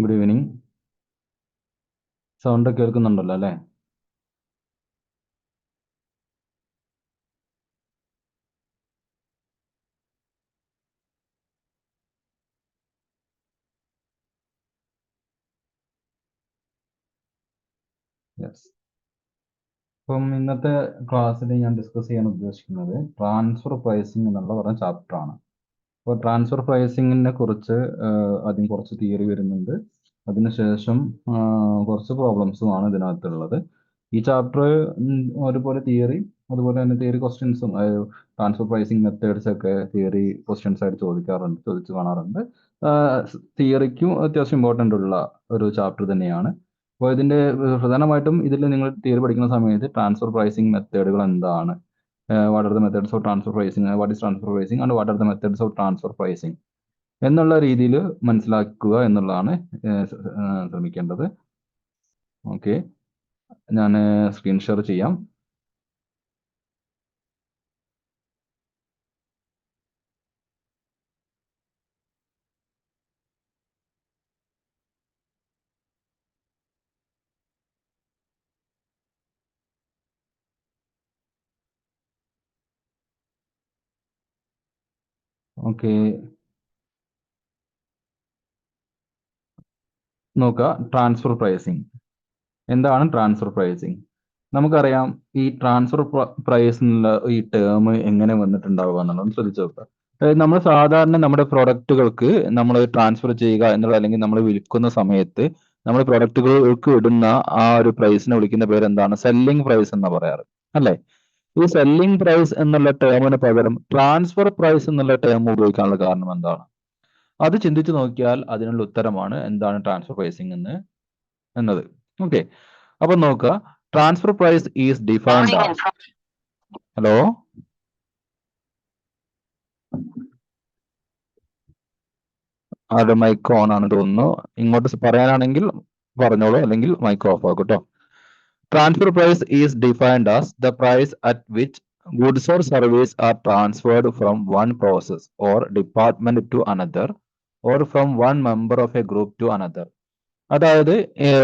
Good evening. Sound കേൾക്കുന്നുണ്ടല്ലോ അല്ലേ? Yes. അപ്പം ഇന്നത്തെ ക്ലാസ്സിൽ ഞാൻ ഡിസ്കസ് ചെയ്യാൻ ഉദ്ദേശിക്കുന്നത് ട്രാൻസ്ഫർ പ്രൈസിംഗ് എന്നുള്ള പറഞ്ഞ ചാപ്റ്റർ ആണ്. അപ്പോൾ ട്രാൻസ്ഫർ പ്രൈസിങ്ങിനെ കുറിച്ച് ആദ്യം കുറച്ച് തിയറി വരുന്നുണ്ട്. അതിനുശേഷം കുറച്ച് പ്രോബ്ലംസുമാണ് ഇതിനകത്തുള്ളത്. ഈ ചാപ്റ്റർ ഒരുപോലെ തിയറി, അതുപോലെ തന്നെ തിയറി ക്വസ്റ്റ്യൻസും, ട്രാൻസ്ഫർ പ്രൈസിംഗ് മെത്തേഡ്സ് ഒക്കെ തിയറി ക്വസ്റ്റ്യൻസ് ആയിട്ട് ചോദിച്ചു കാണാറുണ്ട്. തിയറിക്കും അത്യാവശ്യം ഇമ്പോർട്ടൻ്റ് ഉള്ള ഒരു ചാപ്റ്റർ തന്നെയാണ്. അപ്പോൾ ഇതിന്റെ പ്രധാനമായിട്ടും ഇതിൽ നിങ്ങൾ തിയറി പഠിക്കുന്ന സമയത്ത് ട്രാൻസ്ഫർ പ്രൈസിംഗ് മെത്തേഡുകൾ എന്താണ്, what are the methods of transfer pricing, what is transfer pricing and what are the methods of transfer pricing എന്നുള്ള രീതിയിൽ മനസ്സിലാക്കുക എന്നുള്ളതാണ് ശ്രമിക്കേണ്ടത്. ഓക്കെ, ഞാൻ സ്ക്രീൻ ഷെയർ ചെയ്യാം. ഓക്കെ, നോക്കുക. ട്രാൻസ്ഫർ പ്രൈസിംഗ് എന്താണ്? ട്രാൻസ്ഫർ പ്രൈസിംഗ് നമുക്കറിയാം. ഈ ട്രാൻസ്ഫർ പ്രൈസ് എന്നുള്ള ഈ ടേം എങ്ങനെ വന്നിട്ടുണ്ടാവുക എന്നുള്ളത് ശ്രദ്ധിച്ചു നോക്കുക. നമ്മൾ സാധാരണ നമ്മുടെ പ്രൊഡക്റ്റുകൾക്ക് നമ്മൾ ട്രാൻസ്ഫർ ചെയ്യുക എന്നുള്ള, അല്ലെങ്കിൽ നമ്മൾ വിൽക്കുന്ന സമയത്ത് നമ്മൾ പ്രൊഡക്റ്റുകൾക്ക് ഇടുന്ന ആ ഒരു പ്രൈസിനെ വിളിക്കുന്ന പേര് എന്താണ്? സെല്ലിംഗ് പ്രൈസ് എന്ന് പറയാറ് അല്ലേ? ഈ സെല്ലിംഗ് പ്രൈസ് എന്നുള്ള ടേമിന് പകരം ട്രാൻസ്ഫർ പ്രൈസ് എന്നുള്ള ടേം ഉപയോഗിക്കാനുള്ള കാരണം എന്താണ്? അത് ചിന്തിച്ചു നോക്കിയാൽ അതിനുള്ള ഉത്തരമാണ് എന്താണ് ട്രാൻസ്ഫർ പ്രൈസിംഗ് എന്നത്. ഓക്കെ, അപ്പൊ നോക്കുക. Transfer price is defined as, hello, അത് മൈക്ക് ഓൺ ആണ് തോന്നുന്നു. ഇങ്ങോട്ട് പറയാനാണെങ്കിൽ പറഞ്ഞോളൂ, അല്ലെങ്കിൽ മൈക്ക് ഓഫ് ആക്കും കേട്ടോ. Transfer price is defined as the price at which goods or service are transferred from one process or department to another or from one member of a group to another. അതായത്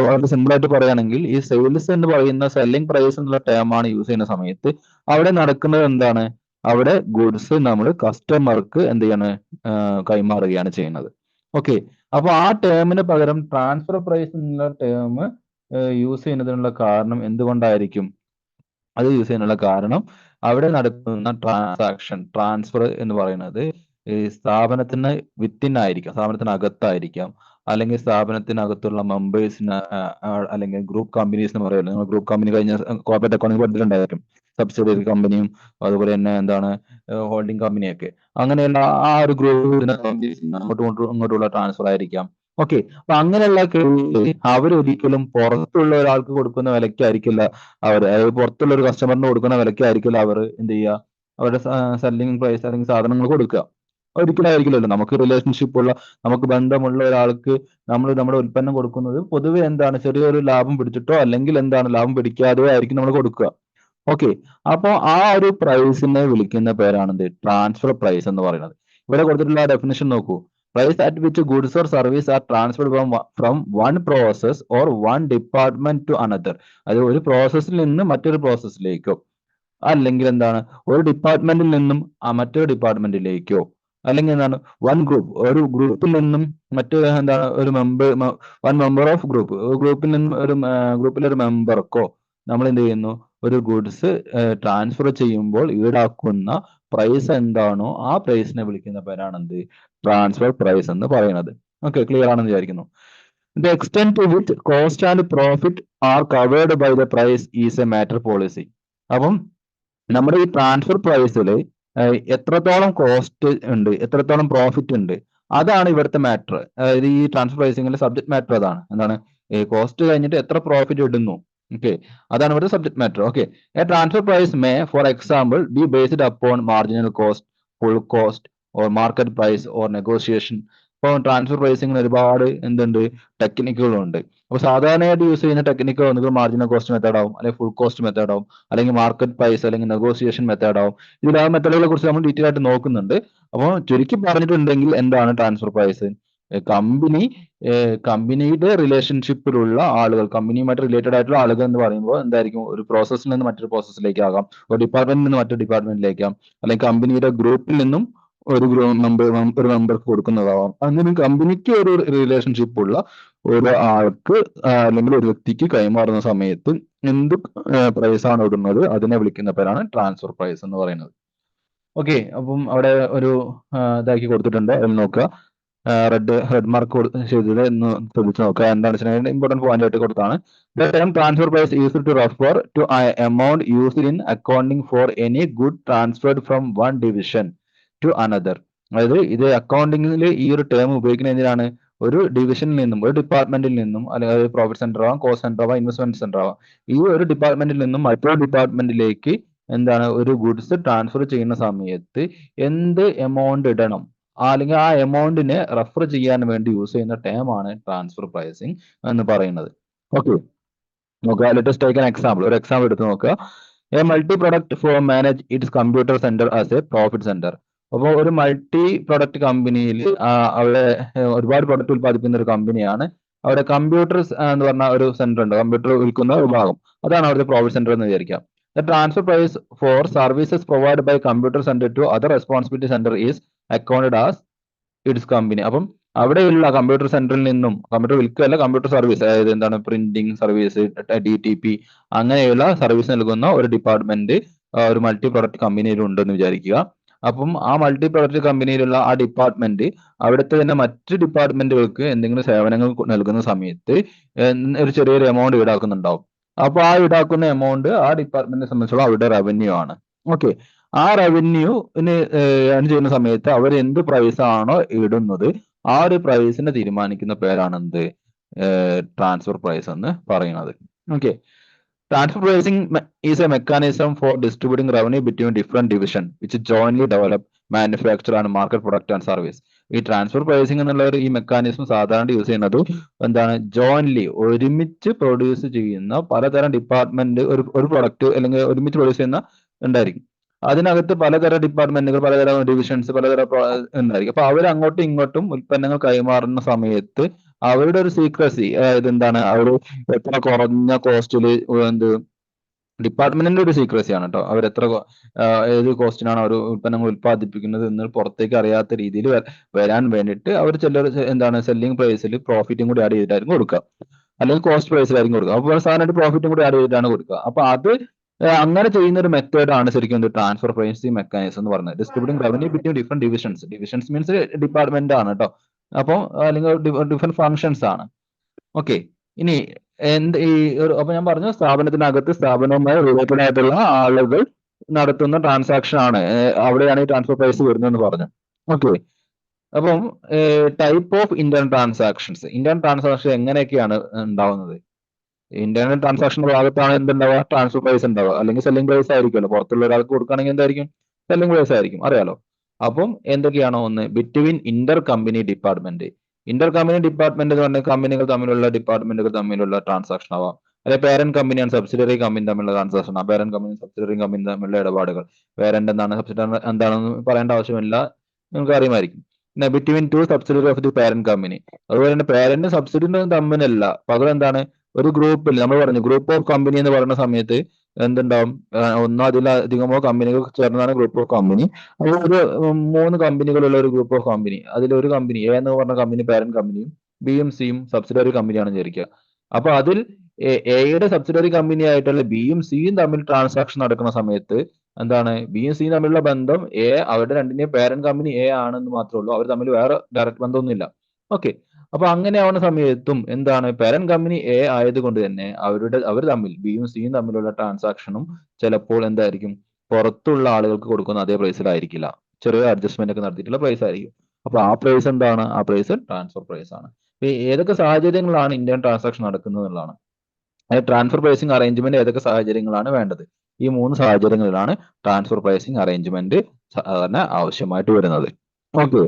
വളരെ simple ആയിട്ട് പറയുകയാണെങ്കിൽ, ഈ sales എന്ന് പറയുന്ന selling price എന്നുള്ള term ആണ് use ചെയ്യുന്ന സമയത്ത് അവിടെ നടക്കുന്നത് എന്താണ്? അവിടെ ഗുഡ്സ് നമ്മൾ കസ്റ്റമർക്ക് എന്ത് ചെയ്യാണ്? കൈമാറുകയാണ് ചെയ്യുന്നത്. ഓക്കെ, അപ്പൊ ആ ടേമിന് പകരം ട്രാൻസ്ഫർ പ്രൈസ് എന്നുള്ള ടേം യൂസ് ചെയ്യുന്നതിനുള്ള കാരണം എന്തുകൊണ്ടായിരിക്കും? അത് യൂസ് ചെയ്യാനുള്ള കാരണം അവിടെ നടക്കുന്ന ട്രാൻസ്ഫർ എന്ന് പറയുന്നത് ഈ സ്ഥാപനത്തിന് വിത്തിനായിരിക്കാം, സ്ഥാപനത്തിനകത്തായിരിക്കാം, അല്ലെങ്കിൽ സ്ഥാപനത്തിനകത്തുള്ള മെമ്പേഴ്സിന്, അല്ലെങ്കിൽ ഗ്രൂപ്പ് കമ്പനീസ് എന്ന് പറയുന്നത്. നിങ്ങൾ ഗ്രൂപ്പ് കമ്പനി കഴിഞ്ഞ കോർപ്പറേറ്റ് അക്കൗണ്ടിംഗ് പഠിച്ചിട്ടുണ്ടായിരിക്കും. സബ്സിഡിയറി കമ്പനിയും അതുപോലെ തന്നെ എന്താണ് ഹോൾഡിംഗ് കമ്പനിയൊക്കെ. അങ്ങനെയുള്ള ആ ഒരു ഗ്രൂപ്പ് അങ്ങോട്ടുള്ള ട്രാൻസ്ഫർ ആയിരിക്കാം. ഓക്കെ, അപ്പൊ അങ്ങനെയുള്ള അവരൊരിക്കലും പുറത്തുള്ള ഒരാൾക്ക് കൊടുക്കുന്ന വിലയ്ക്കായിരിക്കില്ല അവർ, അതായത് പുറത്തുള്ള ഒരു കസ്റ്റമറിന് കൊടുക്കുന്ന വിലയ്ക്കായിരിക്കില്ല അവർ എന്ത് ചെയ്യുക? അവരുടെ സെല്ലിംഗ് പ്രൈസ് അല്ലെങ്കിൽ സാധനങ്ങൾ കൊടുക്കുക. ഒരിക്കലായിരിക്കില്ലല്ലോ. നമുക്ക് റിലേഷൻഷിപ്പ് ഉള്ള, നമുക്ക് ബന്ധമുള്ള ഒരാൾക്ക് നമ്മൾ നമ്മുടെ ഉൽപ്പന്നം കൊടുക്കുന്നത് പൊതുവെ എന്താണ്? ചെറിയൊരു ലാഭം പിടിച്ചിട്ടോ അല്ലെങ്കിൽ എന്താണ് ലാഭം പിടിക്കാതെയോ ആയിരിക്കും നമ്മൾ കൊടുക്കുക. ഓക്കെ, അപ്പൊ ആ ഒരു പ്രൈസിനെ വിളിക്കുന്ന പേരാണെന്ത്? ട്രാൻസ്ഫർ പ്രൈസ് എന്ന് പറയുന്നത്. ഇവിടെ കൊടുത്തിട്ടുള്ള ഡെഫിനിഷൻ നോക്കൂ. Price at which goods or service are transferred from one process or one department to another. അത് ഒരു പ്രോസസ്സിൽ നിന്ന് മറ്റൊരു പ്രോസസ്സിലേക്കോ, അല്ലെങ്കിൽ എന്താണ് ഒരു ഡിപ്പാർട്ട്മെന്റിൽ നിന്നും മറ്റൊരു ഡിപ്പാർട്ട്മെന്റിലേക്കോ, അല്ലെങ്കിൽ എന്താണ് വൺ ഗ്രൂപ്പ്, ഒരു ഗ്രൂപ്പിൽ നിന്നും മറ്റൊരു എന്താണ് ഒരു വൺ മെമ്പർ ഓഫ് ഗ്രൂപ്പ്, ഗ്രൂപ്പിൽ നിന്നും ഒരു ഗ്രൂപ്പിലെ ഒരു മെമ്പർക്കോ നമ്മൾ എന്ത് ചെയ്യുന്നു? ഒരു ഗുഡ്സ് ട്രാൻസ്ഫർ ചെയ്യുമ്പോൾ ഈടാക്കുന്ന പ്രൈസ് എന്താണോ ആ പ്രൈസിനെ വിളിക്കുന്ന പേരാണ് എന്ത്? ട്രാൻസ്ഫർ പ്രൈസ് എന്ന് പറയുന്നത്. ഓക്കെ, ക്ലിയർ ആണെന്ന് വിചാരിക്കുന്നു. The extent to which cost and profit are covered by the price is a matter policy. അപ്പം നമ്മുടെ ഈ ട്രാൻസ്ഫർ പ്രൈസിൽ എത്രത്തോളം കോസ്റ്റ് ഉണ്ട്, എത്രത്തോളം പ്രോഫിറ്റ് ഉണ്ട്, അതാണ് ഇവിടുത്തെ മാറ്റർ. അതായത് ഈ ട്രാൻസ്ഫർ പ്രൈസിംഗിന്റെ സബ്ജക്ട് മാറ്റർ അതാണ്. എന്താണ്? കോസ്റ്റ് കഴിഞ്ഞിട്ട് എത്ര പ്രോഫിറ്റ് ഇടുന്നു. ഓക്കെ, അതാണ് ഇവിടുത്തെ subject matter. Okay, a transfer price may for example be based upon marginal cost, full cost or market price or negotiation. ഇപ്പോൾ ട്രാൻസ്ഫർ പ്രൈസിംഗിന് ഒരുപാട് എന്തുണ്ട്? ടെക്നിക്കുകളുണ്ട്. അപ്പോൾ സാധാരണയായിട്ട് യൂസ് ചെയ്യുന്ന ടെക്നിക്ക് ഒന്നുകിൽ മാർജിനൽ കോസ്റ്റ് മെത്തേഡ് ആവും, അല്ലെങ്കിൽ ഫുൾ കോസ്റ്റ് മെത്തേഡ് ആവും, അല്ലെങ്കിൽ മാർക്കറ്റ് പ്രൈസ് അല്ലെങ്കിൽ നെഗോസിയേഷൻ മെത്തേഡ് ആവും. ഇതിൽ ആ മെത്തേഡുകളെ കുറിച്ച് നമ്മൾ ഡീറ്റെയിൽ ആയിട്ട് നോക്കുന്നുണ്ട്. അപ്പോൾ ചുരുക്കി പറഞ്ഞിട്ടുണ്ടെങ്കിൽ എന്താണ് ട്രാൻസ്ഫർ പ്രൈസ്? കമ്പനി കമ്പനിയുടെ റിലേഷൻഷിപ്പിലുള്ള ആളുകൾ, കമ്പനിയുമായിട്ട് റിലേറ്റഡ് ആയിട്ടുള്ള ആളുകൾ എന്ന് പറയുമ്പോൾ എന്തായിരിക്കും, ഒരു പ്രോസസ്സിൽ നിന്ന് മറ്റൊരു പ്രോസസ്സിലേക്കാകാം, ഒരു ഡിപ്പാർട്ട്മെന്റിൽ നിന്ന് മറ്റൊരു ഡിപ്പാർട്ട്മെന്റിലേക്കാം, അല്ലെങ്കിൽ കമ്പനിയുടെ ഗ്രൂപ്പിൽ നിന്നും ഒരു ഒരു മെമ്പർക്ക് കൊടുക്കുന്നതാവാം. അങ്ങനെ കമ്പനിക്ക് ഒരു റിലേഷൻഷിപ്പ് ഉള്ള ഒരു ആൾക്ക് അല്ലെങ്കിൽ ഒരു വ്യക്തിക്ക് കൈമാറുന്ന സമയത്ത് എന്ത് പ്രൈസ് ആണ് ഇടുന്നത് അതിനെ വിളിക്കുന്ന പേരാണ് ട്രാൻസ്ഫർ പ്രൈസ് എന്ന് പറയുന്നത്. ഓക്കെ, അപ്പം അവിടെ ഒരു ഇതാക്കി കൊടുത്തിട്ടുണ്ട്, അതിൽ നോക്കുക. റെഡ് മാർക്ക് ചെയ്തത് എന്ന് ശ്രദ്ധിച്ചു നോക്കുക. എന്താണെന്ന് വെച്ചിട്ടുണ്ടെങ്കിൽ ഇമ്പോർട്ടന്റ് പോയിന്റ് ആയിട്ട് കൊടുത്താണ്. The term transfer price used to refer to amount used in accounting for any good transferred from one division to another. അതായത് ഇത് അക്കൗണ്ടിങ്ങിൽ ഈ ഒരു ടേം ഉപയോഗിക്കുന്നത് എന്തിനാണ്, ഒരു ഡിവിഷനിൽ നിന്നും ഒരു ഡിപ്പാർട്ട്മെന്റിൽ നിന്നും, അല്ലെങ്കിൽ പ്രോഫിറ്റ് സെന്റർ ആവാം, കോസ്റ്റ് സെന്റർ ആവാം, ഇൻവെസ്റ്റ്മെന്റ് സെന്റർ ആവാം, ഈ ഒരു ഡിപ്പാർട്ട്മെന്റിൽ നിന്നും മറ്റൊരു ഡിപ്പാർട്ട്മെന്റിലേക്ക് എന്താണ് ഒരു ഗുഡ്സ് ട്രാൻസ്ഫർ ചെയ്യുന്ന സമയത്ത് എന്ത് എമൗണ്ട് ഇടണം, അല്ലെങ്കിൽ ആ എമൗണ്ടിനെ റെഫർ ചെയ്യാൻ വേണ്ടി യൂസ് ചെയ്യുന്ന ടേം ആണ് ട്രാൻസ്ഫർ പ്രൈസിങ് എന്ന് പറയുന്നത്. ഓക്കെ, നോക്കുക. Let's take an example. ഒരു എക്സാമ്പിൾ എടുത്ത് നോക്കുക. A multi product four manage it's computer centre as A profit centre. അപ്പോൾ ഒരു മൾട്ടി പ്രൊഡക്റ്റ് കമ്പനിയിൽ അവിടെ ഒരുപാട് പ്രൊഡക്റ്റ് ഉത്പാദിപ്പിക്കുന്ന ഒരു കമ്പനിയാണ്. അവിടെ കമ്പ്യൂട്ടർ എന്ന് പറഞ്ഞ ഒരു സെന്റർ ഉണ്ട്, കമ്പ്യൂട്ടർ വിൽക്കുന്ന വിഭാഗം. അതാണ് അവിടുത്തെ പ്രോഫിറ്റ് സെന്റർ എന്ന് വിചാരിക്കാം. The transfer price for services provide by computer centre to other responsibility centre is accounted as its company. അപ്പം അവിടെയുള്ള കമ്പ്യൂട്ടർ സെന്ററിൽ നിന്നും, കമ്പ്യൂട്ടർ വിൽക്കുകയല്ല, കമ്പ്യൂട്ടർ സർവീസ്, അതായത് എന്താണ് പ്രിന്റിംഗ് സർവീസ്, DTP അങ്ങനെയുള്ള സർവീസ് നൽകുന്ന ഒരു ഡിപ്പാർട്ട്മെന്റ് ഒരു മൾട്ടി പ്രൊഡക്റ്റ് കമ്പനിയിൽ ഉണ്ടെന്ന് വിചാരിക്കുക. അപ്പം ആ മൾട്ടി പ്രൊഡക്റ്റ് കമ്പനിയിലുള്ള ആ ഡിപ്പാർട്ട്മെന്റ് അവിടുത്തെ തന്നെ മറ്റ് ഡിപ്പാർട്ട്മെന്റുകൾക്ക് എന്തെങ്കിലും സേവനങ്ങൾ നൽകുന്ന സമയത്ത് ഒരു ചെറിയൊരു എമൗണ്ട് ഈടാക്കുന്നുണ്ടാവും. അപ്പൊ ആ ഈടാക്കുന്ന എമൗണ്ട് ആ ഡിപ്പാർട്ട്മെന്റിനെ സംബന്ധിച്ചുള്ള അവരുടെ റവന്യൂ ആണ്. ഓക്കെ, ആ റവന്യൂന് ഏൺ ചെയ്യുന്ന സമയത്ത് അവർ എന്ത് പ്രൈസ് ആണോ ഇടുന്നത് ആ ഒരു പ്രൈസിനെ തീരുമാനിക്കുന്ന പേരാണ് എന്ത്, ട്രാൻസ്ഫർ പ്രൈസ് എന്ന് പറയുന്നത്. Okay, transfer pricing is a mechanism for distributing revenue between different division which jointly develop manufacture and market product and service. ഈ ട്രാൻസ്ഫർ പ്രൈസിംഗ് എന്നുള്ള ഈ മെക്കാനിസം സാധാരണ യൂസ് ചെയ്യുന്നത് എന്താണ്, ജോയിൻലി ഒരുമിച്ച് പ്രൊഡ്യൂസ് ചെയ്യുന്ന പലതരം ഡിപ്പാർട്ട്മെന്റ് ഒരു പ്രൊഡക്റ്റ് അല്ലെങ്കിൽ ഒരുമിച്ച് പ്രൊഡ്യൂസ് ചെയ്യുന്ന ഉണ്ടായിരിക്കും. അതിനകത്ത് പലതരം ഡിപ്പാർട്ട്മെന്റുകൾ, പലതരം ഡിവിഷൻസ്, പലതരം ഉണ്ടായിരിക്കും. അപ്പൊ അവർ അങ്ങോട്ടും ഇങ്ങോട്ടും ഉൽപ്പന്നങ്ങൾ കൈമാറുന്ന സമയത്ത് അവരുടെ ഒരു സീക്രസി, അതായത് എന്താണ്, അവർ എത്ര കുറഞ്ഞ കോസ്റ്റില് എന്ത് ഡിപ്പാർട്ട്മെന്റിന്റെ ഒരു സീക്രസി ആണ് കേട്ടോ. അവർ എത്ര ഏത് കോസ്റ്റിനാണ് അവർ ഉൽപ്പന്നങ്ങൾ ഉൽപ്പാദിപ്പിക്കുന്നത് എന്ന് പുറത്തേക്ക് അറിയാത്ത രീതിയിൽ വരാൻ വേണ്ടിയിട്ട് അവർ ചിലർ എന്താണ് സെല്ലിംഗ് പ്രൈസിൽ പ്രോഫിറ്റും കൂടി ആഡ് ചെയ്തിട്ടായിരിക്കും കൊടുക്കുക, അല്ലെങ്കിൽ കോസ്റ്റ് പ്രൈസിലായിരിക്കും കൊടുക്കുക. അപ്പോൾ സാധാരണ പ്രോഫിറ്റും കൂടി ആഡ് ചെയ്തിട്ടാണ് കൊടുക്കുക. അപ്പൊ അത് അങ്ങനെ ചെയ്യുന്ന ഒരു മെത്തേഡ് ആണ് ശരിക്കും ട്രാൻസ്ഫർ പ്രൈസിംഗ് മെക്കാനിസം എന്ന് പറയുന്നത്. Distributing revenue between different divisions. Divisions means department ആണ് കേട്ടോ. അപ്പോൾ അല്ലെങ്കിൽ ഡിഫറെന്റ് ഫങ്ഷൻസ് ആണ്. ഓക്കെ, ഇനി അപ്പൊ ഞാൻ പറഞ്ഞു സ്ഥാപനത്തിനകത്ത് സ്ഥാപനവുമായി റിലേറ്റഡ് ആയിട്ടുള്ള ആളുകൾ നടത്തുന്ന ട്രാൻസാക്ഷൻ ആണ്, അവിടെയാണ് ഈ ട്രാൻസ്ഫർ പ്രൈസ് വരുന്നതെന്ന് പറഞ്ഞു. ഓക്കെ, അപ്പം type of internal transactions. Internal transaction എങ്ങനെയൊക്കെയാണ് ഉണ്ടാവുന്നത്? ഇന്റേണൽ ട്രാൻസാക്ഷന്റെ ഭാഗത്താണ് എന്തുണ്ടാവുക, ട്രാൻസ്ഫർ പ്രൈസ് ഉണ്ടാവുക, അല്ലെങ്കിൽ സെല്ലിംഗ് പ്രൈസ് ആയിരിക്കുമല്ലോ. പുറത്തുള്ള ഒരാൾക്ക് കൊടുക്കുകയാണെങ്കിൽ എന്തായിരിക്കും, സെല്ലിംഗ് പ്രൈസ് ആയിരിക്കും, അറിയാലോ. അപ്പം എന്തൊക്കെയാണോ, ഒന്ന് between Inter company department. Inter company department എന്ന് പറഞ്ഞാൽ കമ്പനികൾ തമ്മിലുള്ള, ഡിപ്പാർട്ട്മെന്റുകൾ തമ്മിലുള്ള ട്രാൻസാക്ഷൻ ആവാം. അതായത് പേരന്റ് കമ്പനിയാണ് സബ്സിഡറി കമ്പനി തമ്മിലുള്ള ട്രാൻസാക്ഷൻ ആണ്. പേരന്റ് കമ്പനി സബ്സിഡറി കമ്പനി തമ്മിലുള്ള ഇടപാടുകൾ. പേരന്റ് എന്താണ്, സബ്സിഡറി എന്താണെന്ന് പറയേണ്ട ആവശ്യമില്ല, നിങ്ങൾക്ക് അറിയുമായിരിക്കും. പിന്നെ between two subsidiary of the parent company. അതുപോലെ തന്നെ പേരന്റ് സബ്സിഡറി തമ്മിലല്ല, പകരം എന്താണ്, ഒരു ഗ്രൂപ്പിൽ നമ്മൾ പറഞ്ഞു ഗ്രൂപ്പ് ഓഫ് കമ്പനി എന്ന് പറയുന്ന സമയത്ത് എന്തുണ്ടാവും, ഒന്നോ അതിലധികമോ കമ്പനികൾ ചേർന്നതാണ് ഗ്രൂപ്പ് ഓഫ് കമ്പനി. അപ്പോൾ ഒരു 3 കമ്പനികളുള്ള ഒരു ഗ്രൂപ്പ് ഓഫ് കമ്പനി, അതിലൊരു കമ്പനി എ എന്ന് പറഞ്ഞ കമ്പനി പേരന്റ് കമ്പനിയും ബിയും സിയും സബ്സിഡറി കമ്പനിയാണെന്ന് വിചാരിക്കുക. അപ്പൊ അതിൽ എയുടെ സബ്സിഡറി കമ്പനി ആയിട്ടുള്ള ബിയും സിയും തമ്മിൽ ട്രാൻസാക്ഷൻ നടക്കുന്ന സമയത്ത് എന്താണ്, ബിയും സിയും തമ്മിലുള്ള ബന്ധം അവരുടെ രണ്ടിന്റെയും പേരന്റ് കമ്പനി എ ആണെന്ന് മാത്രമേ ഉള്ളൂ, അവർ തമ്മിൽ വേറെ ഡയറക്റ്റ് ബന്ധമൊന്നുമില്ല. ഓക്കെ, അപ്പൊ അങ്ങനെ ആവുന്ന സമയത്തും എന്താണ്, പേരന്റ് കമ്പനി എ ആയതുകൊണ്ട് തന്നെ അവർ തമ്മിൽ, ബിയും സിയും തമ്മിലുള്ള ട്രാൻസാക്ഷനും ചിലപ്പോൾ എന്തായിരിക്കും, പുറത്തുള്ള ആളുകൾക്ക് കൊടുക്കുന്ന അതേ പ്രൈസിലായിരിക്കില്ല, ചെറിയ അഡ്ജസ്റ്റ്മെന്റ് ഒക്കെ നടത്തിയിട്ടുള്ള പ്രൈസ് ആയിരിക്കും. അപ്പൊ ആ പ്രൈസ് എന്താണ്, ആ പ്രൈസ് ട്രാൻസ്ഫർ പ്രൈസ് ആണ്. ഏതൊക്കെ സാഹചര്യങ്ങളാണ് ഇന്ത്യൻ ട്രാൻസാക്ഷൻ നടക്കുന്നത് എന്നുള്ളതാണ്. ട്രാൻസ്ഫർ പ്രൈസിംഗ് അറേഞ്ച്മെന്റ് ഏതൊക്കെ സാഹചര്യങ്ങളാണ് വേണ്ടത്, ഈ 3 സാഹചര്യങ്ങളിലാണ് ട്രാൻസ്ഫർ പ്രൈസിംഗ് അറേഞ്ച്മെന്റ് സാധാരണ ആവശ്യമായിട്ട് വരുന്നത്. ഓക്കെ,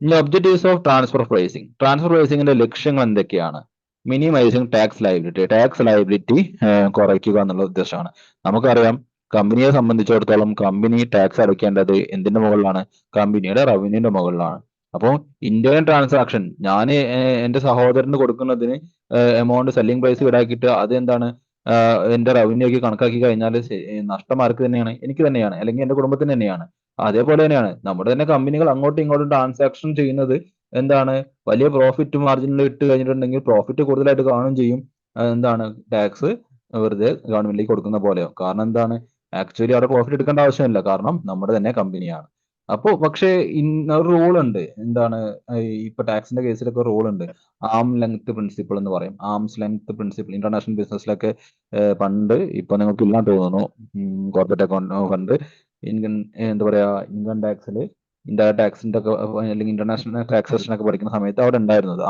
ഇനി objectives of transfer pricing. Transfer പ്രൈസിംഗിന്റെ ലക്ഷ്യങ്ങൾ എന്തൊക്കെയാണ്? Minimising tax liability. Tax liability കുറയ്ക്കുക എന്നുള്ള ഉദ്ദേശമാണ്. നമുക്കറിയാം, കമ്പനിയെ സംബന്ധിച്ചിടത്തോളം കമ്പനി ടാക്സ് അടയ്ക്കേണ്ടത് എന്തിന്റെ മുകളിലാണ്, കമ്പനിയുടെ റവന്യൂന്റെ മുകളിലാണ്. അപ്പോൾ ഇന്ത്യൻ ട്രാൻസാക്ഷൻ ഞാൻ എന്റെ സഹോദരന് കൊടുക്കുന്നതിന് എമൗണ്ട് സെല്ലിംഗ് പ്രൈസ് ഈടാക്കിയിട്ട് അത് എന്താണ് എന്റെ റവന്യൂ ഒക്കെ കണക്കാക്കി കഴിഞ്ഞാൽ നഷ്ടം ആർക്ക് തന്നെയാണ്? എനിക്ക് തന്നെയാണ്, അല്ലെങ്കിൽ എന്റെ കുടുംബത്തിന് തന്നെയാണ്. അതേപോലെ തന്നെയാണ് നമ്മുടെ തന്നെ കമ്പനികൾ അങ്ങോട്ടും ഇങ്ങോട്ടും ട്രാൻസാക്ഷൻ ചെയ്യുന്നത് എന്താണ്? വലിയ പ്രോഫിറ്റ് മാർജിനിൽ ഇട്ട് കഴിഞ്ഞിട്ടുണ്ടെങ്കിൽ പ്രോഫിറ്റ് കൂടുതലായിട്ട് കാണുകയും ചെയ്യും. എന്താണ് ടാക്സ് വെറുതെ ഗവൺമെന്റിലേക്ക് കൊടുക്കുന്ന പോലെയോ. കാരണം എന്താണ്? ആക്ച്വലി അവിടെ പ്രോഫിറ്റ് എടുക്കേണ്ട ആവശ്യമില്ല, കാരണം നമ്മുടെ തന്നെ കമ്പനിയാണ്. അപ്പോ പക്ഷേ ഒരു റൂൾ ഉണ്ട്. എന്താണ് ഇപ്പൊ ടാക്സിന്റെ കേസിലൊക്കെ റൂൾ ഉണ്ട്. ആം ലെങ്ത് പ്രിൻസിപ്പിൾ എന്ന് പറയും. ആംസ് ലെങ്ത് പ്രിൻസിപ്പിൾ ഇന്റർനാഷണൽ ബിസിനസ്സിലൊക്കെ പണ്ട്, ഇപ്പൊ നിങ്ങൾക്ക് ഇല്ലാന്ന് തോന്നുന്നു, കോർപ്പറേറ്റ് അക്കൗണ്ട് ഫണ്ട് ഇൻകം എന്താ പറയാ ഇൻകം ടാക്സില് ഇന്ത്യ ടാക്സിന്റെ ഒക്കെ അല്ലെങ്കിൽ ഇന്റർനാഷണൽ ടാക്സേഷൻ ഒക്കെ പഠിക്കുന്ന സമയത്ത് അവിടെ ഉണ്ടായിരുന്നത്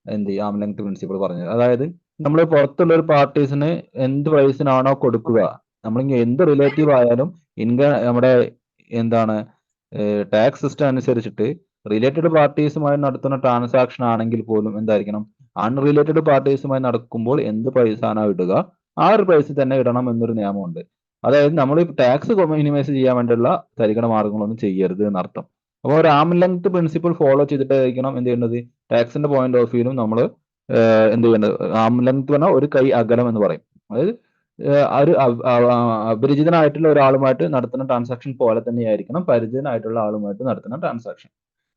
എന്ത് ആം ലെങ്ത് പ്രിൻസിപ്പിൾ പറഞ്ഞത്. അതായത് നമ്മൾ പുറത്തുള്ള ഒരു പാർട്ടീസിന് എന്ത് പ്രൈസിനാണോ കൊടുക്കുക, നമ്മളിങ്ങനെ എന്ത് റിലേറ്റീവ് ആയാലും ഇൻകം നമ്മുടെ എന്താണ് ടാക്സ് സിസ്റ്റം അനുസരിച്ചിട്ട് റിലേറ്റഡ് പാർട്ടീസുമായി നടത്തുന്ന ട്രാൻസാക്ഷൻ ആണെങ്കിൽ പോലും എന്തായിരിക്കണം? അൺറിലേറ്റഡ് പാർട്ടീസുമായി നടക്കുമ്പോൾ എന്ത് പ്രൈസ് ആണോ ഇടുക ആ ഒരു പ്രൈസ് തന്നെ ഇടണം എന്നൊരു നിയമമുണ്ട്. അതായത് നമ്മൾ ടാക്സ് മിനിമൈസ് ചെയ്യാൻ വേണ്ടിയുള്ള തരികട മാർഗങ്ങളൊന്നും ചെയ്യരുത് എന്നർത്ഥം. അപ്പോൾ ഒരു ആം ലെങ്ത് പ്രിൻസിപ്പിൾ ഫോളോ ചെയ്തിട്ടായിരിക്കണം എന്ത് ചെയ്യേണ്ടത്? ടാക്സിന്റെ പോയിന്റ് ഓഫ് വ്യൂലും നമ്മൾ എന്ത് ചെയ്യേണ്ടത്? ആം ലെങ്ത് പറഞ്ഞാൽ ഒരു കൈ അകലം എന്ന് പറയും. അതായത് ഒരു അപരിചിതനായിട്ടുള്ള ഒരാളുമായിട്ട് നടത്തുന്ന ട്രാൻസാക്ഷൻ പോലെ തന്നെയായിരിക്കണം പരിചിതനായിട്ടുള്ള ആളുമായിട്ട് നടത്തുന്ന ട്രാൻസാക്ഷൻ